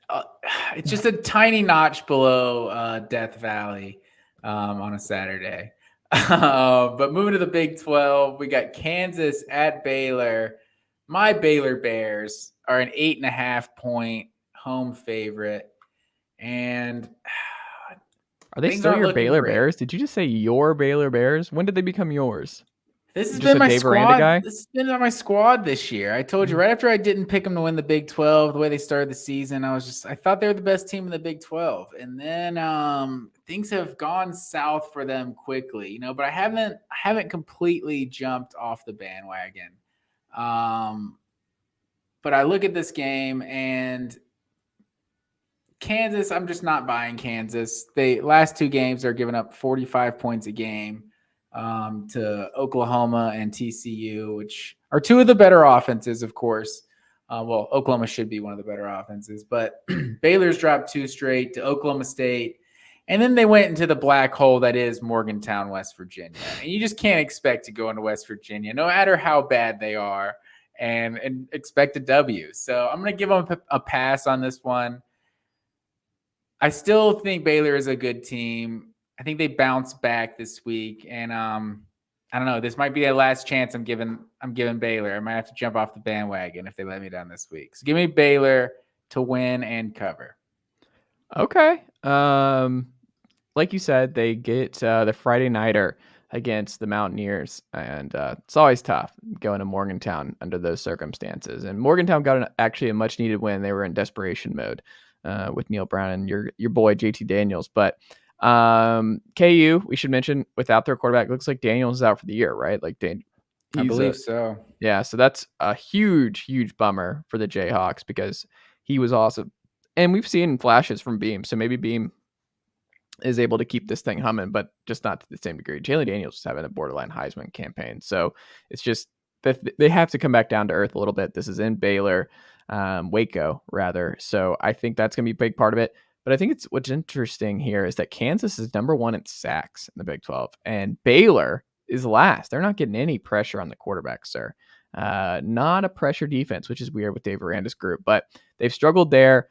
just a tiny notch below Death Valley on a Saturday. But moving to the Big 12, we got Kansas at Baylor. My Baylor Bears are an 8.5-point home favorite. And
are they still your Baylor Bears? Did you just say your Baylor Bears? When did they become yours?
This has been my squad. This has been on my squad this year. I told you right after I didn't pick them to win the Big 12, the way they started the season, I thought they were the best team in the Big 12. And then things have gone south for them quickly, but I haven't completely jumped off the bandwagon. But I look at this game and Kansas, I'm just not buying Kansas. They last 2 games are giving up 45 points a game to Oklahoma and TCU, which are 2 of the better offenses, of course. Well, Oklahoma should be one of the better offenses, but Baylor's dropped 2 straight to Oklahoma State. And then they went into the black hole that is Morgantown, West Virginia. And you just can't expect to go into West Virginia, no matter how bad they are, and expect a W. So I'm going to give them a pass on this one. I still think Baylor is a good team. I think they bounce back this week. And I don't know. This might be the last chance I'm giving Baylor. I might have to jump off the bandwagon if they let me down this week. So give me Baylor to win and cover.
Okay. Like you said, they get the Friday nighter against the Mountaineers, and it's always tough going to Morgantown under those circumstances. And Morgantown got actually a much needed win. They were in desperation mode with Neil Brown and your boy JT Daniels. But KU, we should mention, without their quarterback, looks like Daniels is out for the year, right? Like
I believe so.
Yeah, so that's a huge bummer for the Jayhawks because he was awesome. And we've seen flashes from Beam, so maybe Beam is able to keep this thing humming, but just not to the same degree. Jalen Daniels is having a borderline Heisman campaign. So it's just that they have to come back down to earth a little bit. This is in Baylor, Waco, rather. So I think that's going to be a big part of it. But I think what's interesting here is that Kansas is number 1 in sacks in the Big 12, and Baylor is last. They're not getting any pressure on the quarterback, sir. Not a pressure defense, which is weird with Dave Aranda's group, but they've struggled there.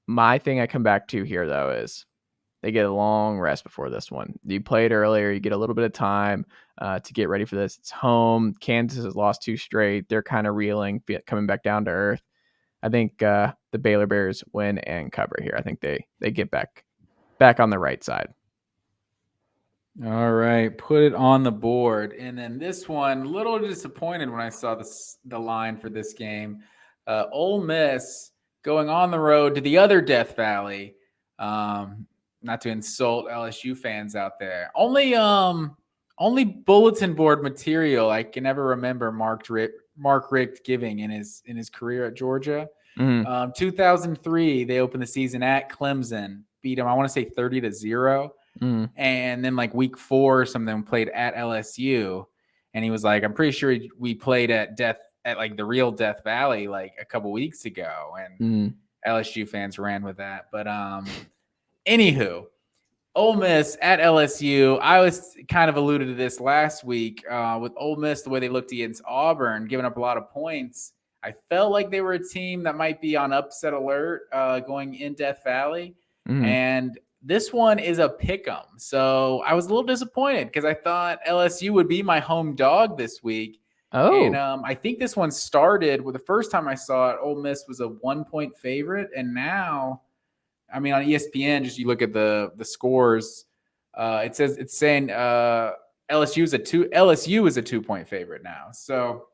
My thing I come back to here, though, is they get a long rest before this one. You played earlier. You get a little bit of time to get ready for this. It's home. Kansas has lost 2 straight. They're kind of reeling, coming back down to earth. I think the Baylor Bears win and cover here. I think they get back on the right side.
All right, put it on the board. And then this one, a little disappointed when I saw the line for this game. Ole Miss going on the road to the other Death Valley. Not to insult LSU fans out there. Only bulletin board material I can ever remember Mark Richt giving in his career at Georgia. 2003, they opened the season at Clemson, beat them, I want to say 30-0. And then like week 4 or something, played at LSU. and he was like, I'm pretty sure we played at like the real Death Valley like a couple weeks ago, and LSU fans ran with that. But anywho, Ole Miss at LSU. I was kind of alluded to this last week with Ole Miss, the way they looked against Auburn, giving up a lot of points. I felt like they were a team that might be on upset alert going in Death Valley. And this one is a pick'em. So I was a little disappointed because I thought LSU would be my home dog this week.
Oh.
And I think this one started with the first time I saw it, Ole Miss was a 1-point favorite. And now, I mean, on ESPN, just you look at the scores, it's saying LSU is a 2-point favorite now. So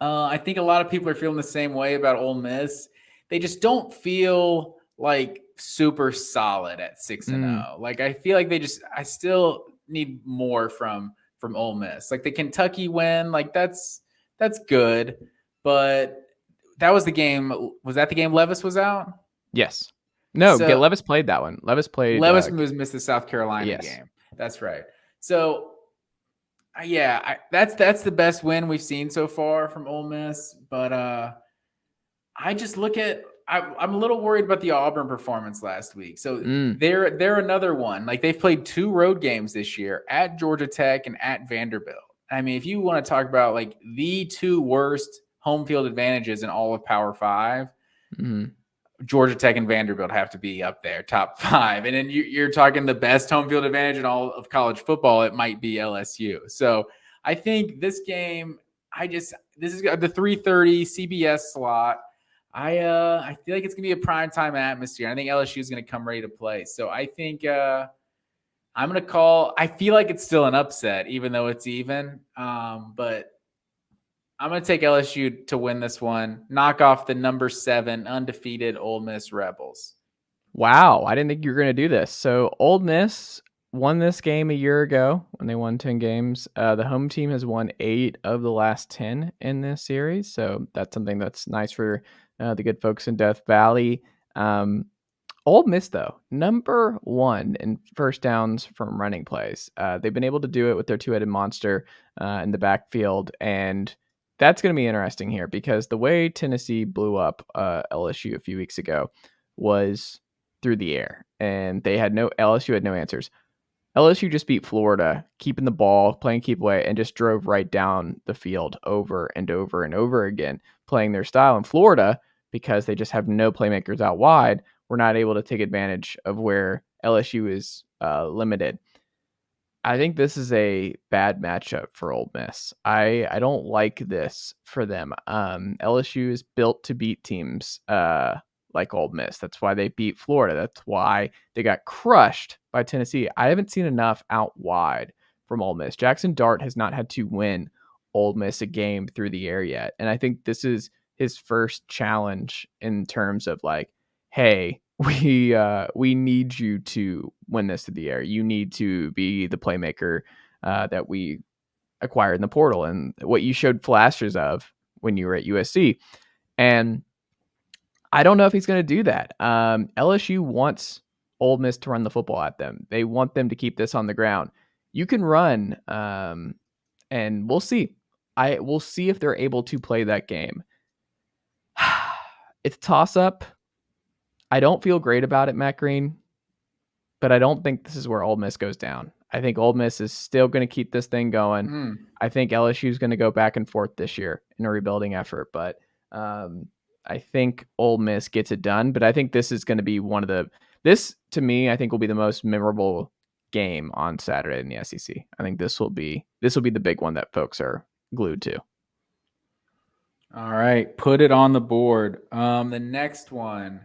I think a lot of people are feeling the same way about Ole Miss. They just don't feel like super solid at 6-0. Like I feel like I still need more from Ole Miss. Like the Kentucky win, like that's good, but that was the game. Was that the game Levis was out?
Yes. No, Levis played that one. Levis
missed the South Carolina game. That's right. So that's the best win we've seen so far from Ole Miss. But I just look at I'm a little worried about the Auburn performance last week. So they're another one. Like they've played 2 road games this year at Georgia Tech and at Vanderbilt. I mean, if you want to talk about like the 2 worst home field advantages in all of Power 5, Georgia Tech and Vanderbilt have to be up there, top 5. And then you're talking the best home field advantage in all of college football, it might be LSU. So I think this game, this is the 3:30 CBS slot. I feel like it's going to be a primetime atmosphere. I think LSU is going to come ready to play. So I think I'm going to call – I feel like it's still an upset, even though it's even. But I'm going to take LSU to win this one, knock off the number 7 undefeated Ole Miss Rebels.
Wow, I didn't think you were going to do this. So Ole Miss won this game a year ago when they won 10 games. The home team has won 8 of the last 10 in this series. So that's something that's nice for the good folks in Death Valley. Ole Miss, though, number 1 in first downs from running plays. They've been able to do it with their 2-headed monster in the backfield, and that's going to be interesting here because the way Tennessee blew up LSU a few weeks ago was through the air, and LSU had no answers. LSU just beat Florida, keeping the ball, playing keep away, and just drove right down the field over and over and over again, playing their style. In Florida, because they just have no playmakers out wide, we're not able to take advantage of where LSU is limited. I think this is a bad matchup for Ole Miss. I don't like this for them. LSU is built to beat teams like Ole Miss. That's why they beat Florida. That's why they got crushed by Tennessee. I haven't seen enough out wide from Ole Miss. Jackson Dart has not had to win Ole Miss a game through the air yet. And I think this is his first challenge in terms of like, hey, we need you to win this through the air. You need to be the playmaker that we acquired in the portal and what you showed flashes of when you were at USC. And I don't know if he's going to do that. LSU wants Ole Miss to run the football at them. They want them to keep this on the ground. You can run, and we'll see. We'll see if they're able to play that game. It's a toss-up. I don't feel great about it, Matt Green, but I don't think this is where Ole Miss goes down. I think Ole Miss is still going to keep this thing going. I think LSU is going to go back and forth this year in a rebuilding effort, but I think Ole Miss gets it done. But I think this is going to be this to me, I think will be the most memorable game on Saturday in the SEC. I think this will be the big one that folks are glued to.
All right, put it on the board. The next one,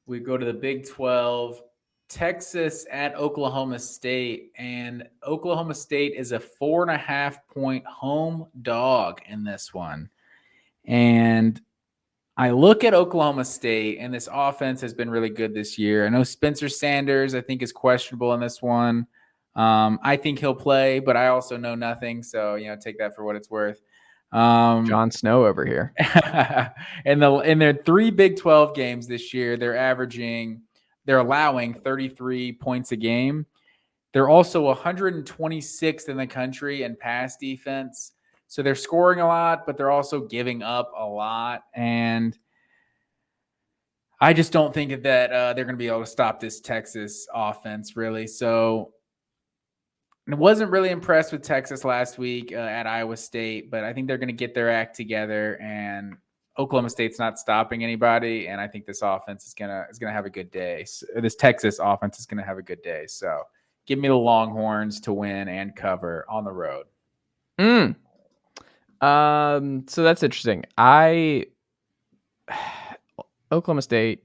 we go to the Big 12, Texas at Oklahoma State, and Oklahoma State is a 4.5-point home dog in this one. And I look at Oklahoma State, and this offense has been really good this year. I know Spencer Sanders, I think, is questionable in this one. I think he'll play, but I also know nothing, so take that for what it's worth.
Jon Snow over here.
In their 3 Big 12 games this year, they're allowing 33 points a game. They're also 126th in the country in pass defense. So they're scoring a lot, but they're also giving up a lot. And I just don't think that they're going to be able to stop this Texas offense, really. So I wasn't really impressed with Texas last week at Iowa State, but I think they're going to get their act together, and Oklahoma State's not stopping anybody. And I think this offense is gonna have a good day. So this Texas offense is going to have a good day. So give me the Longhorns to win and cover on the road.
So that's interesting. Oklahoma State,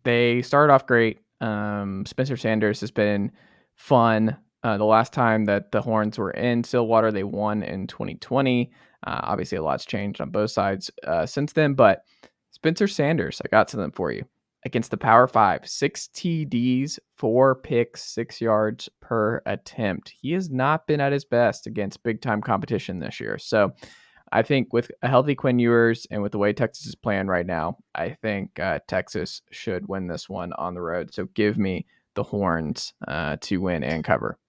they started off great. Spencer Sanders has been fun. The last time that the Horns were in Stillwater, they won in 2020. Obviously, a lot's changed on both sides since then, but Spencer Sanders, I got something for you. Against the Power 5, 6 TDs, 4 picks, 6 yards per attempt. He has not been at his best against big-time competition this year. So I think with a healthy Quinn Ewers and with the way Texas is playing right now, I think Texas should win this one on the road. So give me the Horns to win and cover.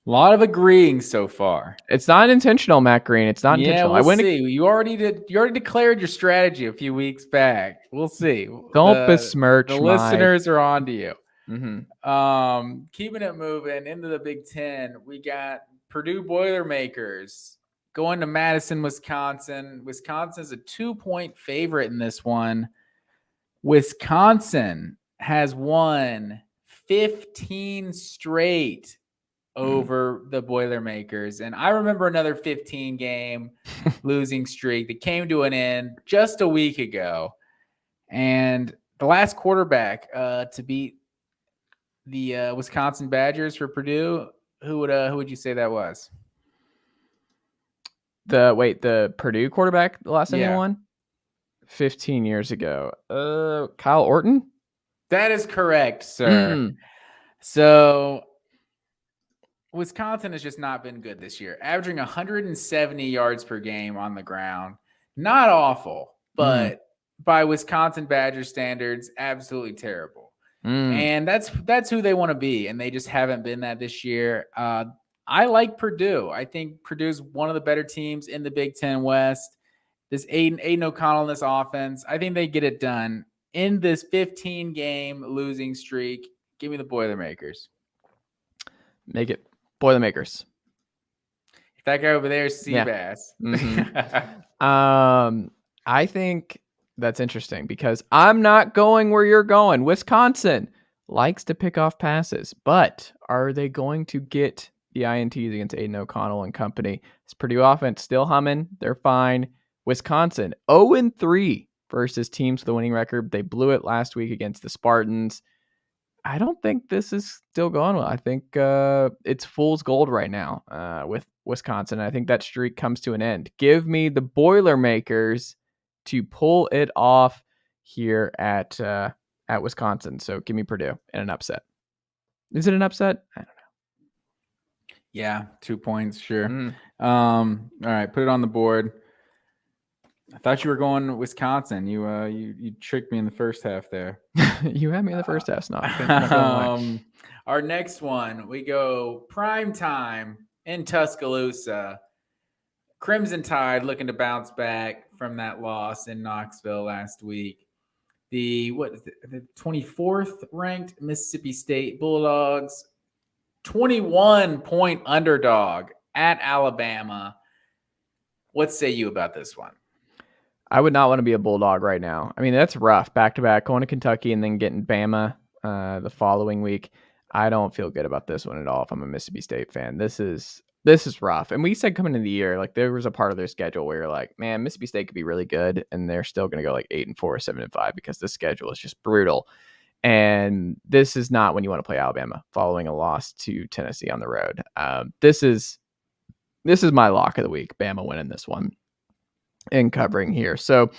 A lot of agreeing so far.
It's not intentional, Matt Green. It's not intentional.
We'll see. You already declared your strategy a few weeks back. We'll see.
Don't besmirch.
The listeners are on to you.
Mm-hmm.
Keeping it moving into the Big Ten, we got Purdue Boilermakers going to Madison, Wisconsin. Wisconsin's a 2-point favorite in this one. Wisconsin has won 15 straight over the Boilermakers. And I remember another 15-game losing streak that came to an end just a week ago. And the last quarterback to beat the Wisconsin Badgers for Purdue, who would you say that was?
The Purdue quarterback the last time they won? 15 years ago. Kyle Orton?
That is correct, sir. So Wisconsin has just not been good this year, averaging 170 yards per game on the ground. Not awful, but by Wisconsin Badger standards, absolutely terrible. And that's who they want to be, and they just haven't been that this year. I like Purdue. I think Purdue's one of the better teams in the Big Ten West. This Aiden O'Connell in this offense, I think they get it done in this 15-game losing streak. Give me the Boilermakers.
Make it Boilermakers.
If that guy over there is Seabass.
I think that's interesting because I'm not going where you're going. Wisconsin likes to pick off passes, but are they going to get the INTs against Aiden O'Connell and company? Is Purdue offense still humming? They're fine. Wisconsin 0-3 versus teams with a winning record. They blew it last week against the Spartans. I don't think this is still going well. I think it's fool's gold right now with Wisconsin. I think that streak comes to an end. Give me the Boilermakers to pull it off here at Wisconsin. So give me Purdue in an upset. Is it an upset? I don't know.
Yeah, 2 points, sure. All right, put it on the board. I thought you were going Wisconsin. You tricked me in the first half there.
You had me in the first half.
Our next one, we go prime time in Tuscaloosa. Crimson Tide looking to bounce back from that loss in Knoxville last week. The 24th ranked Mississippi State Bulldogs, 21-point underdog at Alabama. What say you about this one?
I would not want to be a Bulldog right now. I mean, that's rough. Back-to-back, going to Kentucky and then getting Bama the following week. I don't feel good about this one at all if I'm a Mississippi State fan. This is rough. And we said coming into the year, like there was a part of their schedule where you're like, man, Mississippi State could be really good, and they're still going to go like 8-4, 7-5 because the schedule is just brutal. And this is not when you want to play Alabama following a loss to Tennessee on the road. This is my lock of the week. Bama winning this one and covering here. So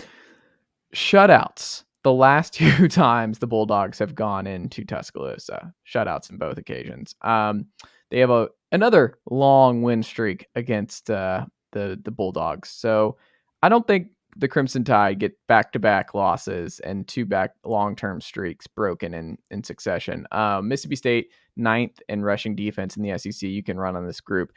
shutouts. The last two times the Bulldogs have gone into Tuscaloosa, shutouts in both occasions. They have another long win streak against the Bulldogs. So I don't think the Crimson Tide get back-to-back losses and 2 back long-term streaks broken in succession. Mississippi State 9th in rushing defense in the SEC you can run on this group.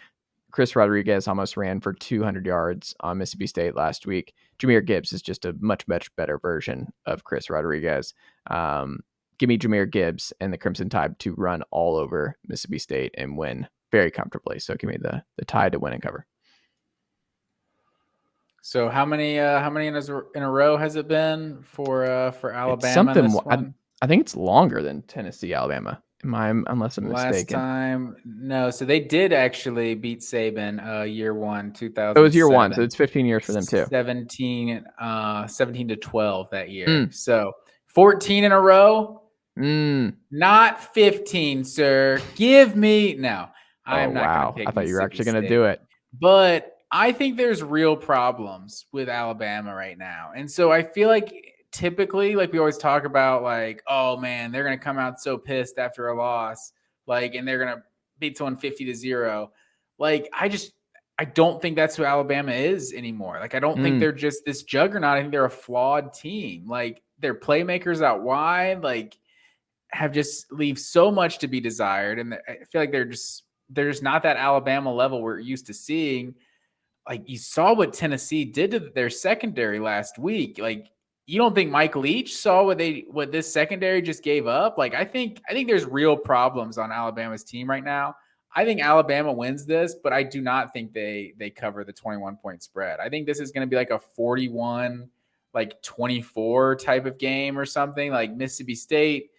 Chris Rodriguez almost ran for 200 yards on Mississippi State last week. Jahmyr Gibbs is just a much better version of Chris Rodriguez. Give me Jahmyr Gibbs and the Crimson Tide to run all over Mississippi State and win very comfortably. So give me the Tide to win and cover.
So how many in a row has it been for Alabama?
It's something,
this one?
I think it's longer than Tennessee, Alabama. Unless I'm mistaken.
Last time, no. So they did actually beat Saban year one, 2000.
It was year one, so it's 15 years for them too.
17 to 12 that year. So 14 in a row. Not 15, sir. Give me no. I'm not going to pick.
I thought you were actually going to do it.
But I think there's real problems with Alabama right now. And so I feel like typically, like we always talk about, like, oh man, they're going to come out so pissed after a loss, like, and they're going to beat someone 50-0. Like, I don't think that's who Alabama is anymore. Like, I don't think they're just this juggernaut. I think they're a flawed team. Like, their playmakers out wide, like, have just leave so much to be desired. And I feel like they're just not that Alabama level we're used to seeing. Like, you saw what Tennessee did to their secondary last week. Like, you don't think Mike Leach saw what this secondary just gave up? Like, I think there's real problems on Alabama's team right now. I think Alabama wins this, but I do not think they cover the 21-point spread. I think this is going to be like a 41, like 24 type of game or something. Like Mississippi State,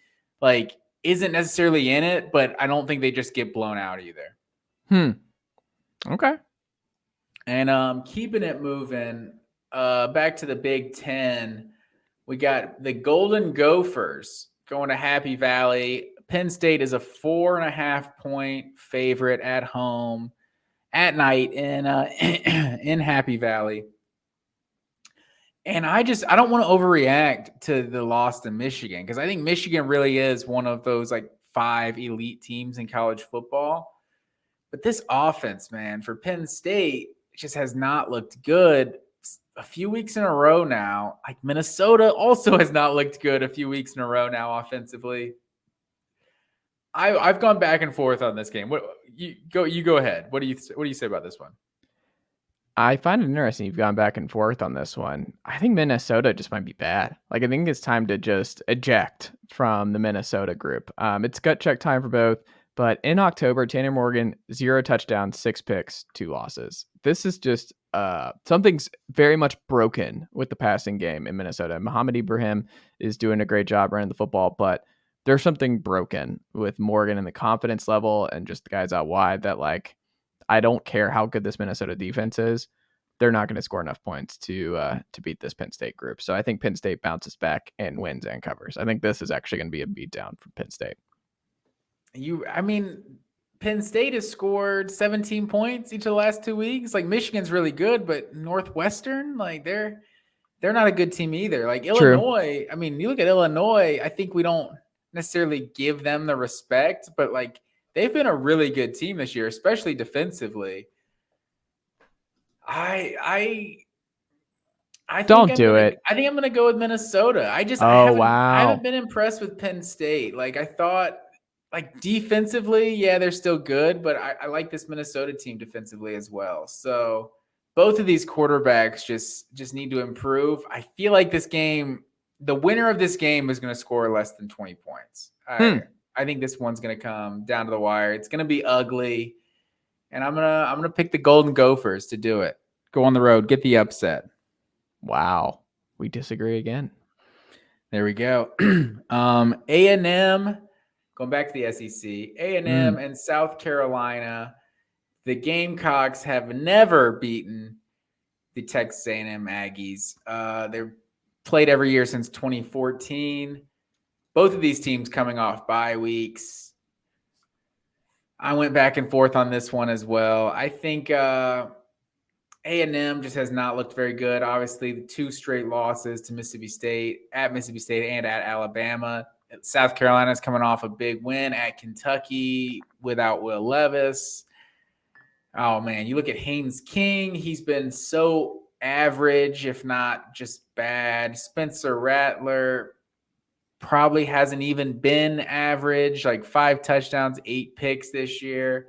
like, isn't necessarily in it, but I don't think they just get blown out either.
Okay.
And keeping it moving, back to the Big Ten, we got the Golden Gophers going to Happy Valley. Penn State is a 4.5-point favorite at home at night in Happy Valley. And I don't want to overreact to the loss to Michigan, because I think Michigan really is one of those like 5 elite teams in college football. But this offense, man, for Penn State, just has not looked good a few weeks in a row now. Like, Minnesota also has not looked good a few weeks in a row now offensively. I've gone back and forth on this game. You go ahead. What do you say about this one?
I find it interesting you've gone back and forth on this one. I think Minnesota just might be bad. Like, I think it's time to just eject from the Minnesota group. It's gut check time for both. But in October, Tanner Morgan, 0 touchdowns, 6 picks, 2 losses. This is just something's very much broken with the passing game in Minnesota. Muhammad Ibrahim is doing a great job running the football, but there's something broken with Morgan and the confidence level and just the guys out wide that, like, I don't care how good this Minnesota defense is, they're not going to score enough points to beat this Penn State group. So I think Penn State bounces back and wins and covers. I think this is actually going to be a beatdown for Penn State.
Penn State has scored 17 points each of the last 2 weeks. Like, Michigan's really good, but Northwestern, like, they're not a good team either. Like, Illinois, I mean, you look at Illinois, I think we don't necessarily give them the respect, but, like, they've been a really good team this year, especially defensively. I
don't do it.
I think I'm going to go with Minnesota. I haven't been impressed with Penn State. Like, I thought, like, defensively, yeah, they're still good, but I like this Minnesota team defensively as well. So both of these quarterbacks just need to improve. I feel like this game, the winner of this game is going to score less than 20 points. I think this one's going to come down to the wire. It's going to be ugly, and I'm gonna pick the Golden Gophers to do it. Go on the road, get the upset.
Wow, we disagree again.
There we go. A&M. Going back to the SEC, A&M and South Carolina, the Gamecocks have never beaten the Texas A&M Aggies. They're played every year since 2014. Both of these teams coming off bye weeks. I went back and forth on this one as well. I think A&M just has not looked very good. Obviously, the 2 straight losses to Mississippi State and at Alabama. South Carolina's coming off a big win at Kentucky without Will Levis. Oh, man, you look at Haynes King. He's been so average, if not just bad. Spencer Rattler, probably hasn't even been average, like 5 touchdowns, 8 picks this year.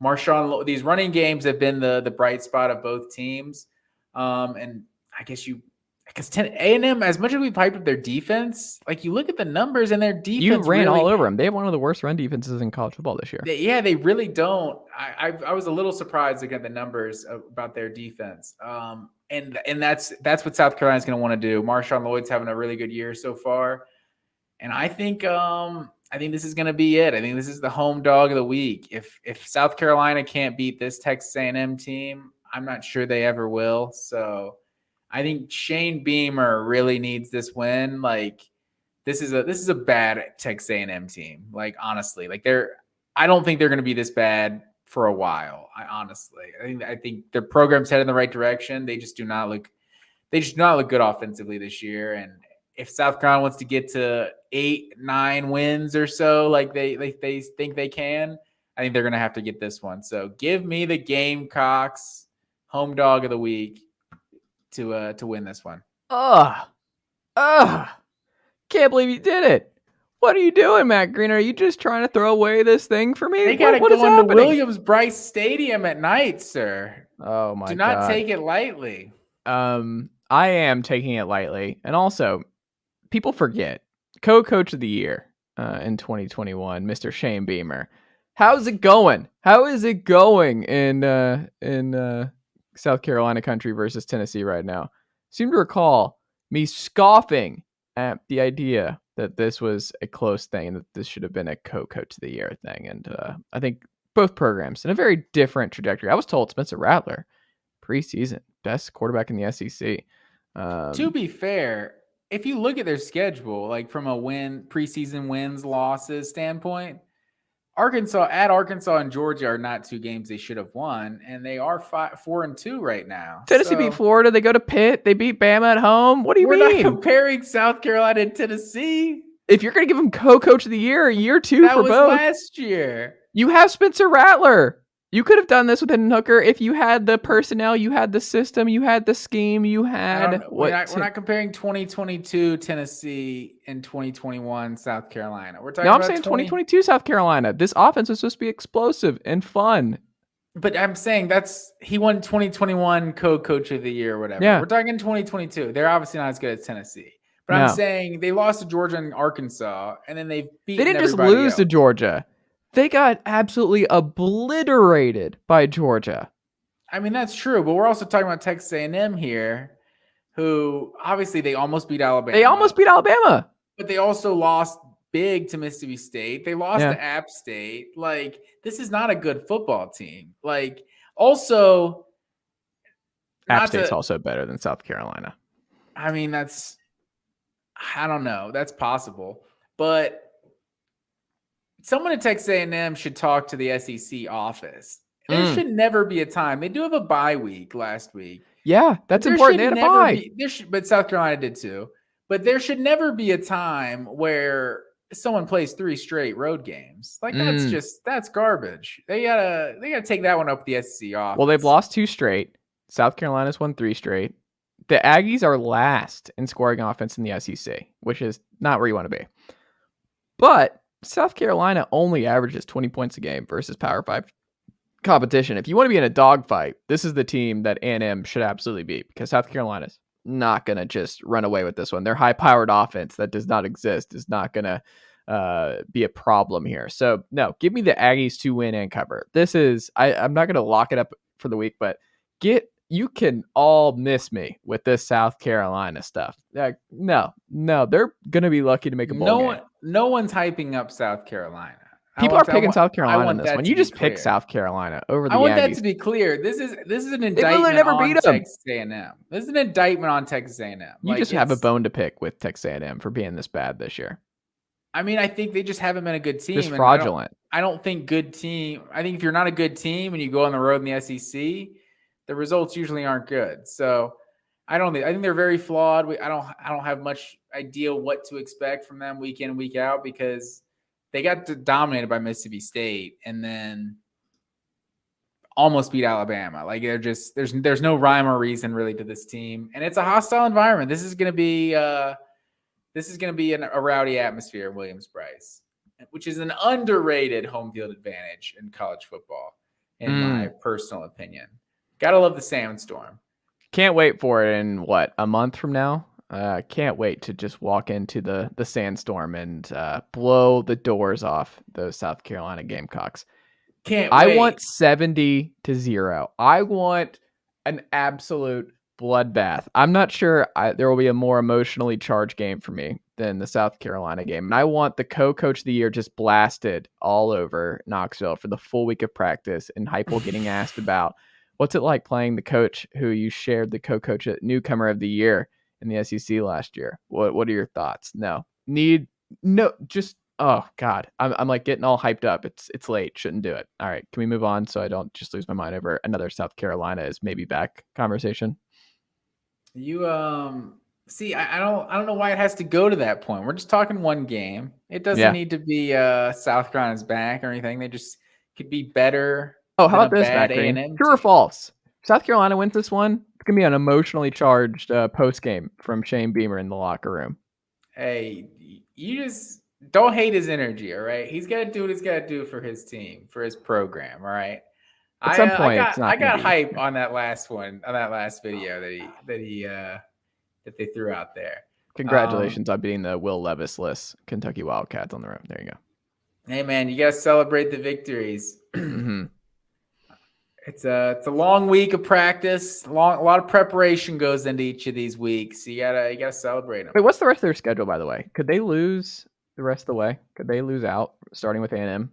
Marshawn, these running games have been the bright spot of both teams. And I guess A&M, as much as we've hyped up their defense, like you look at the numbers and their defense,
you ran all over them. They have one of the worst run defenses in college football this year.
They really don't. I was a little surprised looking at the numbers about their defense. And that's what South Carolina's going to want to do. Marshawn Lloyd's having a really good year so far, and I think this is going to be it. I think this is the home dog of the week. If South Carolina can't beat this Texas A&M team, I'm not sure they ever will. So I think Shane Beamer really needs this win. Like this is a bad Texas A&M team. Like honestly, like I don't think they're going to be this bad for a while. I think their program's headed in the right direction. They just do not look good offensively this year. And if South Carolina wants to get to 8-9 wins or so, like they think they can, I think they're going to have to get this one. So give me the Gamecocks home dog of the week to win this one.
Can't believe you did it. What are you doing, Matt Green? Are you just trying to throw away this thing for me?
They got to go into Williams-Brice Stadium at night, sir.
Oh, my God.
Do not take it lightly.
I am taking it lightly. And also, people forget, co-coach of the year in 2021, Mr. Shane Beamer. How's it going? How is it going in South Carolina country versus Tennessee right now? I seem to recall me scoffing at the idea that this was a close thing and that this should have been a co-coach of the year thing. And I think both programs in a very different trajectory. I was told Spencer Rattler, preseason, best quarterback in the SEC.
To be fair, if you look at their schedule, like from a preseason wins, losses standpoint, Arkansas and Georgia are not 2 games they should have won, and they are 4-2 right now.
Tennessee beat Florida. They go to Pitt. They beat Bama at home. What do you mean?
We're not comparing South Carolina and Tennessee.
If you're going to give them co-coach of the year, year 2 for both.
That was last year.
You have Spencer Rattler. You could have done this with Hendon Hooker if you had the personnel, you had the system, you had the scheme, you had
we're not comparing 2022 Tennessee and 2021 South Carolina. We're talking.
No, I'm saying 2022 South Carolina. This offense was supposed to be explosive and fun.
But I'm saying he won 2021 co-coach of the year or whatever. Yeah. We're talking 2022. They're obviously not as good as Tennessee. But I'm saying they lost to Georgia and Arkansas, and then they've beaten
They didn't just lose to Georgia. They got absolutely obliterated by Georgia.
I mean, that's true, but we're also talking about Texas A&M here, who obviously they almost beat Alabama. But they also lost big to Mississippi State. They lost to App State. Like, this is not a good football team. Like, also,
App State's also better than South Carolina.
I mean, I don't know. That's possible. But someone at Texas A&M should talk to the SEC office. There should never be a time. They do have a bye week last week.
Yeah, that's important. They had a bye.
But South Carolina did too. But there should never be a time where someone plays 3 straight road games. Like that's garbage. They gotta take that one up with the SEC office.
Well, they've lost 2 straight. South Carolina's won 3 straight. The Aggies are last in scoring offense in the SEC, which is not where you want to be. But South Carolina only averages 20 points a game versus Power 5 competition. If you want to be in a dogfight, this is the team that A&M should absolutely beat, because South Carolina's not going to just run away with this one. Their high-powered offense that does not exist is not going to be a problem here. So, no, give me the Aggies to win and cover. This is, I'm not going to lock it up for the week, but you can all miss me with this South Carolina stuff. Like, no, they're going to be lucky to make a bowl game.
No one's hyping up South Carolina.
People are picking South Carolina in this one. You just pick South Carolina over the Aggies. I want
that to be clear. This is an indictment on Texas A&M. This is an indictment on Texas A&M.
You just have a bone to pick with Texas A&M for being this bad this year.
I mean, I think they just haven't been a good team.
Just fraudulent.
I don't think good team. I think if you're not a good team and you go on the road in the SEC, the results usually aren't good. So I think they're very flawed. I don't have much idea what to expect from them week in, week out, because they got dominated by Mississippi State and then almost beat Alabama. Like, they're just there's no rhyme or reason really to this team, and it's a hostile environment. This is going to be This is going to be a rowdy atmosphere in Williams-Brice, which is an underrated home field advantage in college football, in my personal opinion. Gotta love the Sandstorm.
Can't wait for it in a month from now? Can't wait to just walk into the Sandstorm and blow the doors off those South Carolina Gamecocks.
Can't
I
wait.
want 70-0. I want an absolute bloodbath. I'm not sure there will be a more emotionally charged game for me than the South Carolina game. And I want the co-coach of the year just blasted all over Knoxville for the full week of practice, and Heupel getting asked about what's it like playing the coach who you shared the co-coach at newcomer of the year in the SEC last year. What are your thoughts? Oh God, I'm like getting all hyped up. It's late. Shouldn't do it. All right, can we move on so I don't just lose my mind over another South Carolina is maybe back conversation?
You see, I don't know why it has to go to that point. We're just talking one game. It doesn't need to be South Carolina's back or anything. They just could be better.
Oh, how
than
about this,
bad
Macri?
A&M
True or
team.
false? South Carolina wins this one. It's gonna be an emotionally charged post game from Shane Beamer in the locker room.
Hey, you just don't hate his energy, all right? He's got to do what he's got to do for his team, for his program, all right?
At some point, it's not
I got
be.
hype on that last video that they threw out there.
Congratulations on beating the Will Levis-less Kentucky Wildcats on the road. There you go.
Hey man, you got to celebrate the victories.
Mm-hmm.
It's a long week of practice. A lot of preparation goes into each of these weeks. You gotta celebrate them.
Wait, what's the rest of their schedule, by the way? Could they lose the rest of the way? Could they lose out starting with A&M?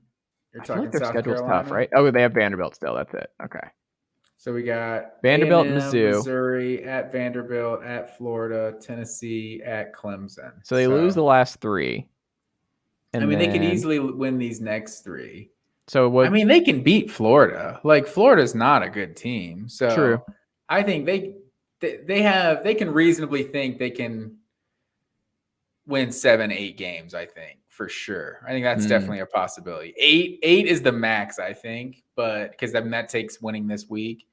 You're
I feel
talking
like their
South
schedule's
Carolina?
tough, right? Oh, they have Vanderbilt still. That's it. Okay.
So we got
Vanderbilt,
A&M,
Mizzou,
Missouri, at Vanderbilt, at Florida, Tennessee, at Clemson.
So they lose the last three.
And they could easily win these next three.
So
they can beat Florida. Like Florida's not a good team. So
true.
I think they can reasonably think they can win 7-8 games, I think, for sure. I think that's definitely a possibility. 8 is the max, I think, but because that takes winning this week.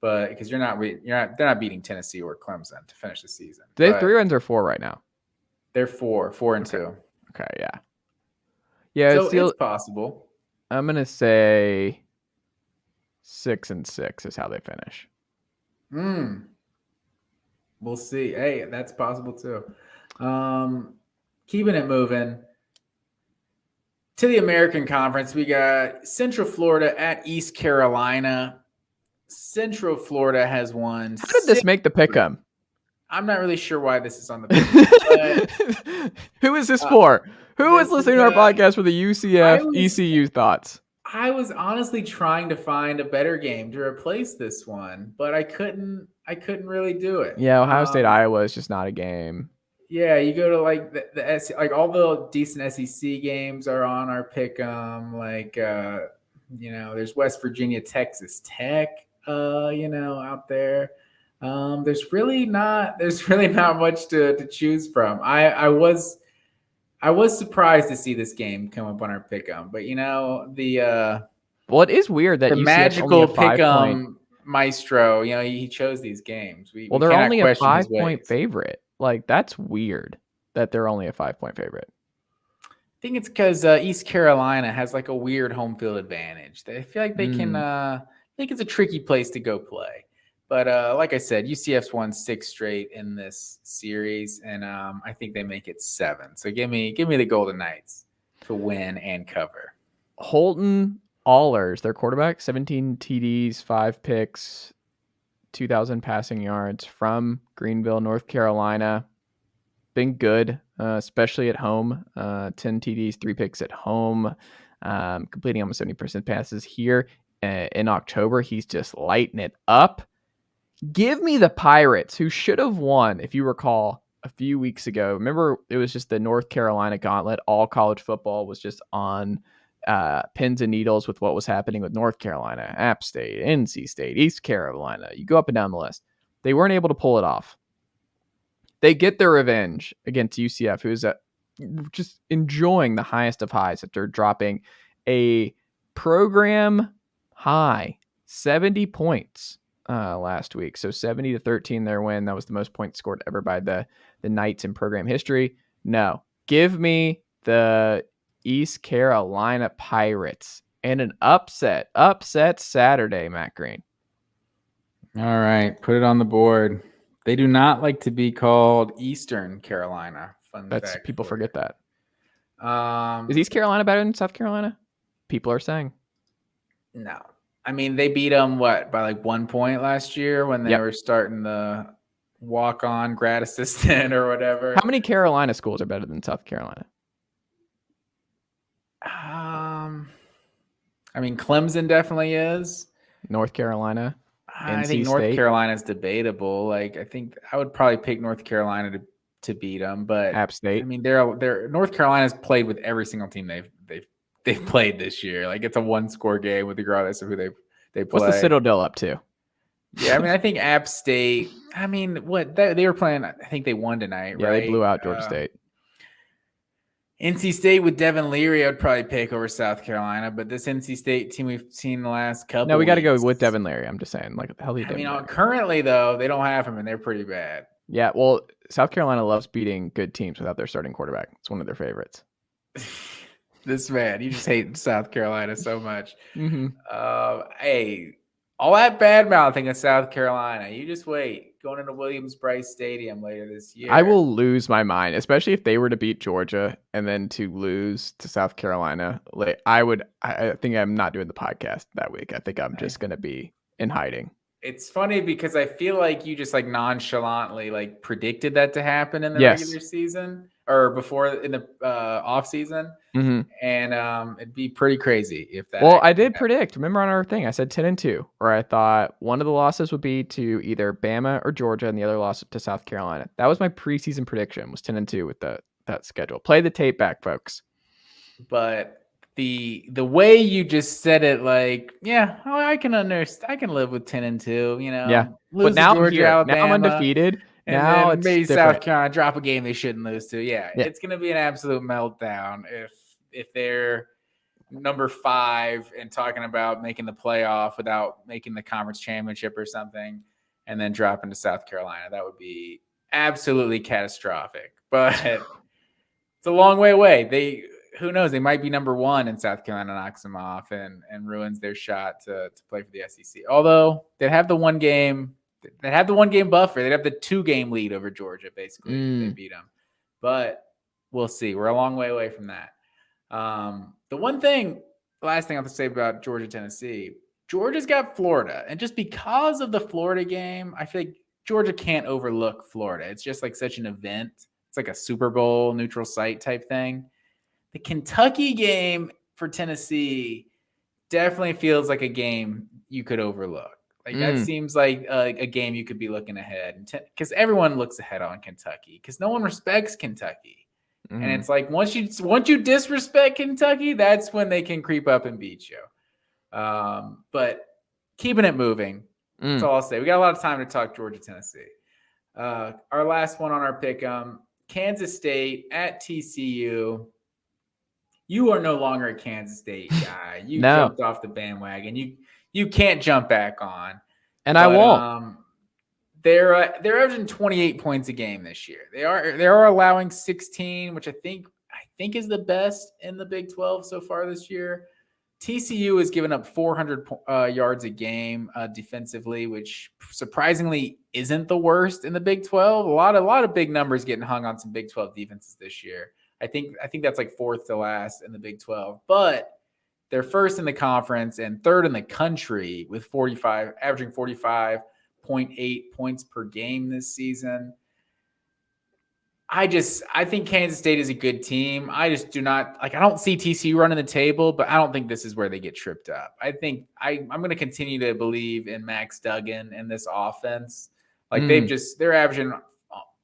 But because they're not beating Tennessee or Clemson to finish the season.
Do they have 3 wins or 4 right now?
They're 4-2.
Okay, yeah. Yeah,
so it's possible.
I'm gonna say 6-6 is how they finish.
We'll see. Hey, that's possible too. Keeping it moving to the American Conference, we got Central Florida at East Carolina. Central Florida has won.
How did this make the pick'em?
I'm not really sure why this is on the pick'em.
Who is this for? Who is listening to our podcast for the UCF ECU thoughts?
I was honestly trying to find a better game to replace this one, but I couldn't really do it.
Yeah, Ohio State Iowa is just not a game.
Yeah, you go to like like all the decent SEC games are on our pick'em. Like there's West Virginia, Texas Tech, out there. There's really not much to choose from. I was surprised to see this game come up on our pick'em, but
well, it is weird that
the
UCF's
magical pick'em maestro, he chose these games.
They're only a 5-point favorite. Like, that's weird that they're only a 5-point favorite.
I think it's because East Carolina has like a weird home field advantage. They feel like they can. I think it's a tricky place to go play. But like I said, UCF's won 6 straight in this series, and I think they make it 7. So give me the Golden Knights to win and cover.
Holton Allers, their quarterback, 17 TDs, 5 picks, 2,000 passing yards from Greenville, North Carolina. Been good, especially at home. 10 TDs, 3 picks at home, completing almost 70% passes here. In October, he's just lighting it up. Give me the Pirates, who should have won, if you recall, a few weeks ago. Remember, it was just the North Carolina gauntlet. All college football was just on pins and needles with what was happening with North Carolina, App State, NC State, East Carolina. You go up and down the list. They weren't able to pull it off. They get their revenge against UCF, who's just enjoying the highest of highs after dropping a program high 70 points last week. So 70-13 their win. That was the most points scored ever by the Knights in program history. No. Give me the East Carolina Pirates and an upset Saturday, Matt Green.
All right, put it on the board. They do not like to be called Eastern Carolina. Fun fact.
People forget that.
Is
East Carolina better than South Carolina? People are saying.
No. I mean, they beat them, by like 1 point last year when they were starting the walk-on grad assistant or whatever.
How many Carolina schools are better than South Carolina?
I mean, Clemson definitely is.
North Carolina.
I think North Carolina is debatable. Like, I think I would probably pick North Carolina to beat them, but
App State.
I mean, North Carolina's played with every single team they've played this year. Like, it's a 1-score game with regardless of who they play.
What's the Citadel up to?
Yeah, I mean, I think App State. I mean, what they were playing? I think they won tonight, right?
Yeah, they blew out Georgia State.
NC State with Devin Leary, I'd probably pick over South Carolina, but this NC State team we've seen the last couple.
No, we got to go with Devin Leary. I'm just saying, like, hell,
I mean, currently though, they don't have him, and they're pretty bad.
Yeah, well, South Carolina loves beating good teams without their starting quarterback. It's one of their favorites.
This man, you just hate South Carolina so much.
Mm-hmm.
Hey, all that bad mouthing of South Carolina, you just wait. Going into Williams-Brice Stadium later this year.
I will lose my mind, especially if they were to beat Georgia and then to lose to South Carolina. Like, I think I'm not doing the podcast that week. I think I'm just going to be in hiding.
It's funny because I feel like you just like nonchalantly like predicted that to happen in the regular season or before in the off season.
Mm-hmm.
And it'd be pretty crazy if that.
Well, I did predict. Remember on our thing, I said 10-2, where I thought one of the losses would be to either Bama or Georgia, and the other loss to South Carolina. That was my preseason prediction. Was 10-2 with that schedule. Play the tape back, folks.
But the way you just said it, like, yeah, I can understand. I can live with 10-2. You know,
yeah.
Lose
but now
to Georgia,
I'm here.
Alabama,
now I'm undefeated.
And
now
then
it's
maybe
different.
South Carolina drop a game they shouldn't lose to. Yeah. It's going to be an absolute meltdown if they're number 5 and talking about making the playoff without making the conference championship or something, and then dropping to South Carolina. That would be absolutely catastrophic. But it's a long way away. Who knows? They might be number 1 and South Carolina knocks them off and ruins their shot to play for the SEC. Although they'd have the one game buffer. They'd have the 2-game lead over Georgia, basically, if they beat them. But we'll see. We're a long way away from that. The last thing I have to say about Georgia, Tennessee, Georgia's got Florida. And just because of the Florida game, I feel like Georgia can't overlook Florida. It's just like such an event. It's like a Super Bowl neutral site type thing. The Kentucky game for Tennessee definitely feels like a game you could overlook. Like that seems like a game you could be looking ahead, because everyone looks ahead on Kentucky because no one respects Kentucky. And it's like once you disrespect Kentucky, that's when they can creep up and beat you. But keeping it moving, that's all I'll say. We got a lot of time to talk Georgia, Tennessee. Our last one on our pick, Kansas State at TCU. You are no longer a Kansas State guy. You jumped off the bandwagon. You can't jump back on.
And I won't.
They're averaging 28 points a game this year. They are allowing 16, which I think is the best in the Big 12 so far this year. TCU has given up 400 yards a game defensively, which surprisingly isn't the worst in the Big 12. A lot of big numbers getting hung on some Big 12 defenses this year. I think that's like 4th to last in the Big 12, but they're 1st in the conference and 3rd in the country with averaging 45.8 points per game this season. I think Kansas State is a good team. I just do not I don't see TCU running the table, but I don't think this is where they get tripped up. I think I'm going to continue to believe in Max Duggan and this offense. Like they're averaging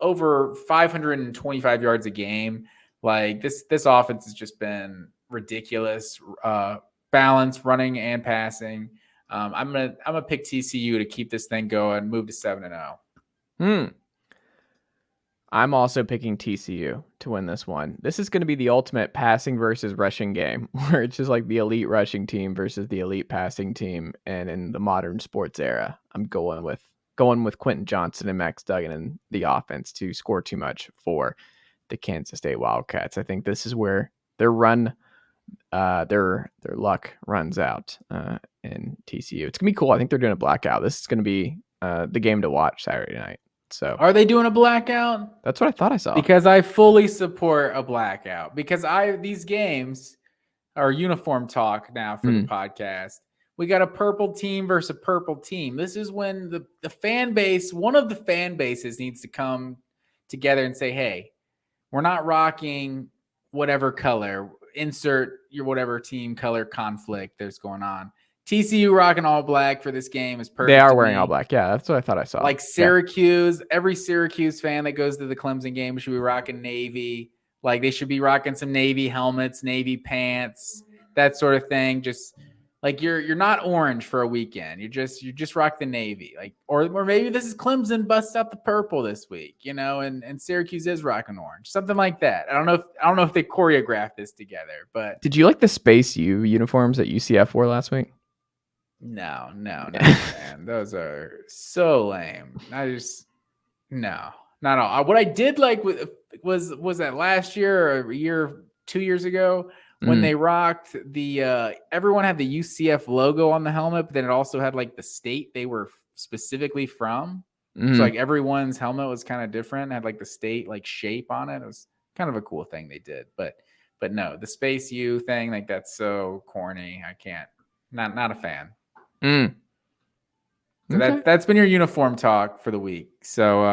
over 525 yards a game. Like this offense has just been ridiculous. Balance, running and passing. I'm gonna pick TCU to keep this thing going, move to 7-0.
I'm also picking TCU to win this one. This is going to be the ultimate passing versus rushing game, where it's just like the elite rushing team versus the elite passing team. And in the modern sports era, I'm going with Quentin Johnson and Max Duggan and the offense to score too much for the Kansas State Wildcats. I think this is where their luck runs out in TCU. It's gonna be cool. I think they're doing a blackout. This is gonna be the game to watch Saturday night. So
are they doing a blackout?
That's what I thought I saw.
Because I fully support a blackout. Because these games are uniform talk now for the podcast. We got a purple team versus a purple team. This is when the fan base, one of the fan bases, needs to come together and say, hey, we're not rocking whatever color. Insert your whatever team color conflict there's going on. TCU rocking all black for this game is perfect.
They are wearing all black. Yeah, that's what I thought I saw.
Like Syracuse, every Syracuse fan that goes to the Clemson game should be rocking Navy. Like they should be rocking some Navy helmets, Navy pants, that sort of thing. Just like you're not orange for a weekend. You just rock the Navy. Like or maybe this is Clemson busts out the purple this week, and Syracuse is rocking orange. Something like that. I don't know if they choreographed this together, but
did you like the Space U uniforms that UCF wore last week?
No, man. Those are so lame. No, not all. What I did like was that last year or 2 years ago when they rocked everyone had the UCF logo on the helmet, but then it also had like the state they were specifically from. So like everyone's helmet was kind of different, had like the state like shape on it. It was kind of a cool thing they did, but no, the Space U thing, like that's so corny. I can't. Not a fan. So
Okay.
that's been your uniform talk for the week. So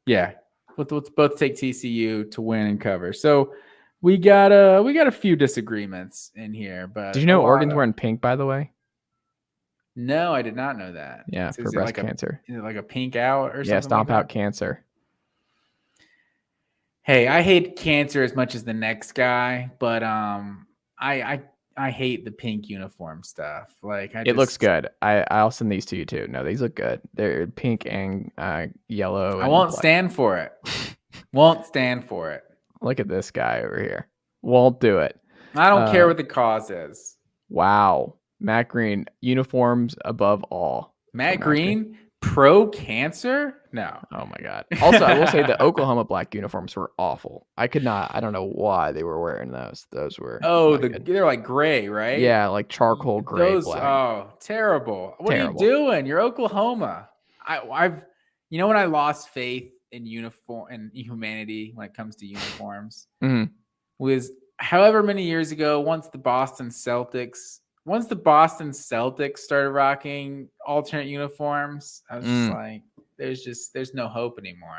yeah, let's both take TCU to win and cover. So we got a few disagreements in here, but
did you know Oregon's wearing pink, by the way?
No, I did not know that.
Yeah, for breast cancer.
Is it like a pink out or something?
Yeah, stomp out cancer.
Hey, I hate cancer as much as the next guy, but I hate the pink uniform stuff. Like
it looks good. I'll send these to you too. No, these look good. They're pink and yellow.
I won't stand for it. Won't stand for it.
Look at this guy over here. Won't do it.
I don't care what the cause is.
Wow. Matt Green, uniforms above all.
Matt Green, pro cancer? No.
Oh my God. Also, I will say the Oklahoma black uniforms were awful. I don't know why they were wearing those. Those were
they're like gray, right?
Yeah, like charcoal gray.
Those
black.
Oh, terrible. What are you doing? You're Oklahoma. I've when I lost faith in uniform and humanity when it comes to uniforms was however many years ago, once the Boston Celtics started rocking alternate uniforms, I was just like, there's no hope anymore.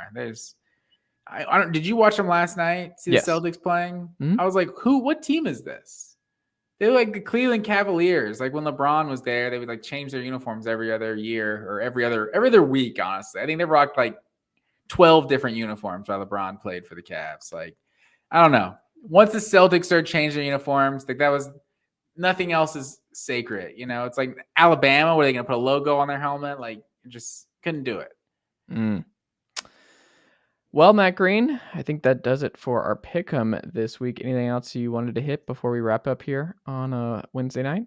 Did you watch them last night? See the Celtics playing? I was like, what team is this? They were like the Cleveland Cavaliers. Like when LeBron was there, they would like change their uniforms every other year or every other week, honestly. I think they rocked like 12 different uniforms while LeBron played for the Cavs. Like, I don't know. Once the Celtics started changing their uniforms, like that was nothing else is sacred. It's like Alabama, where they're going to put a logo on their helmet. Like, just couldn't do it.
Well, Matt Green, I think that does it for our pick'em this week. Anything else you wanted to hit before we wrap up here on a Wednesday night?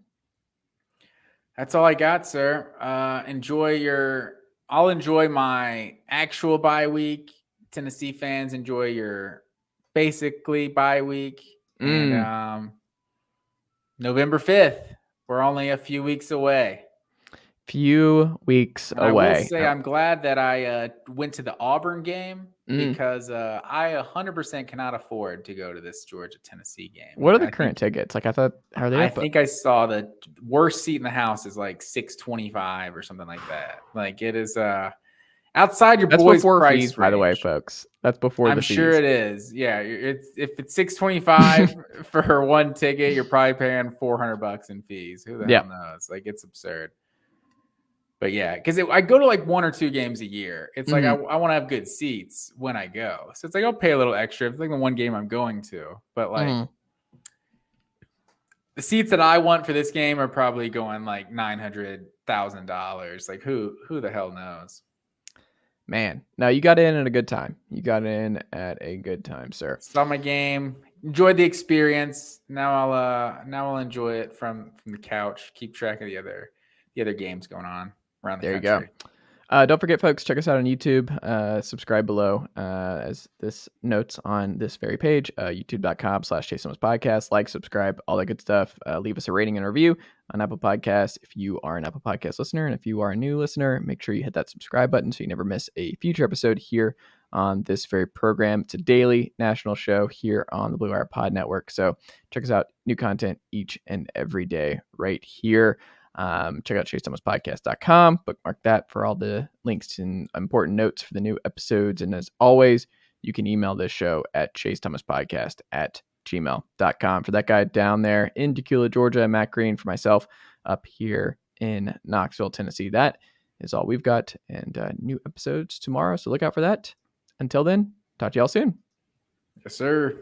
That's all I got, sir. I'll enjoy my actual bye week. Tennessee fans, enjoy your basically bye week. And November 5th, we're only a few weeks away.
I will
say I'm glad that I went to the Auburn game because I 100% cannot afford to go to this Georgia-Tennessee game.
What are the current tickets? Like I thought, how are they?
I think I saw the worst seat in the house is like $625 or something like that. Like it is outside your boys' price
fees, by the way, folks. That's before the fees.
I'm sure it is. Yeah, if it's $625 for one ticket, you're probably paying $400 in fees. Who the hell knows? Like it's absurd. But yeah, because I go to like 1 or 2 games a year. It's like I want to have good seats when I go. So it's like I'll pay a little extra. It's like the one game I'm going to. But like the seats that I want for this game are probably going like $900,000. Like who the hell knows?
Man, no, you got in at a good time. Sir.
Saw my game. Enjoyed the experience. Now I'll enjoy it from the couch. Keep track of the other games going on around the country.
There you go. Don't forget, folks, check us out on YouTube. Subscribe below as this notes on this very page, youtube.com/ChaseThomasPodcast. Like, subscribe, all that good stuff. Leave us a rating and review on Apple Podcasts if you are an Apple Podcast listener. And if you are a new listener, make sure you hit that subscribe button so you never miss a future episode here on this very program. It's a daily national show here on the Blue Wire Pod Network. So check us out. New content each and every day right here. Check out chasethomaspodcast.com. Bookmark that for all the links and important notes for the new episodes. And as always, you can email this show at chasethomaspodcast@gmail.com. For that guy down there in Tequila, Georgia, Matt Green, for myself up here in Knoxville, Tennessee. That is all we've got, and new episodes tomorrow. So look out for that. Until then, talk to y'all soon.
Yes, sir.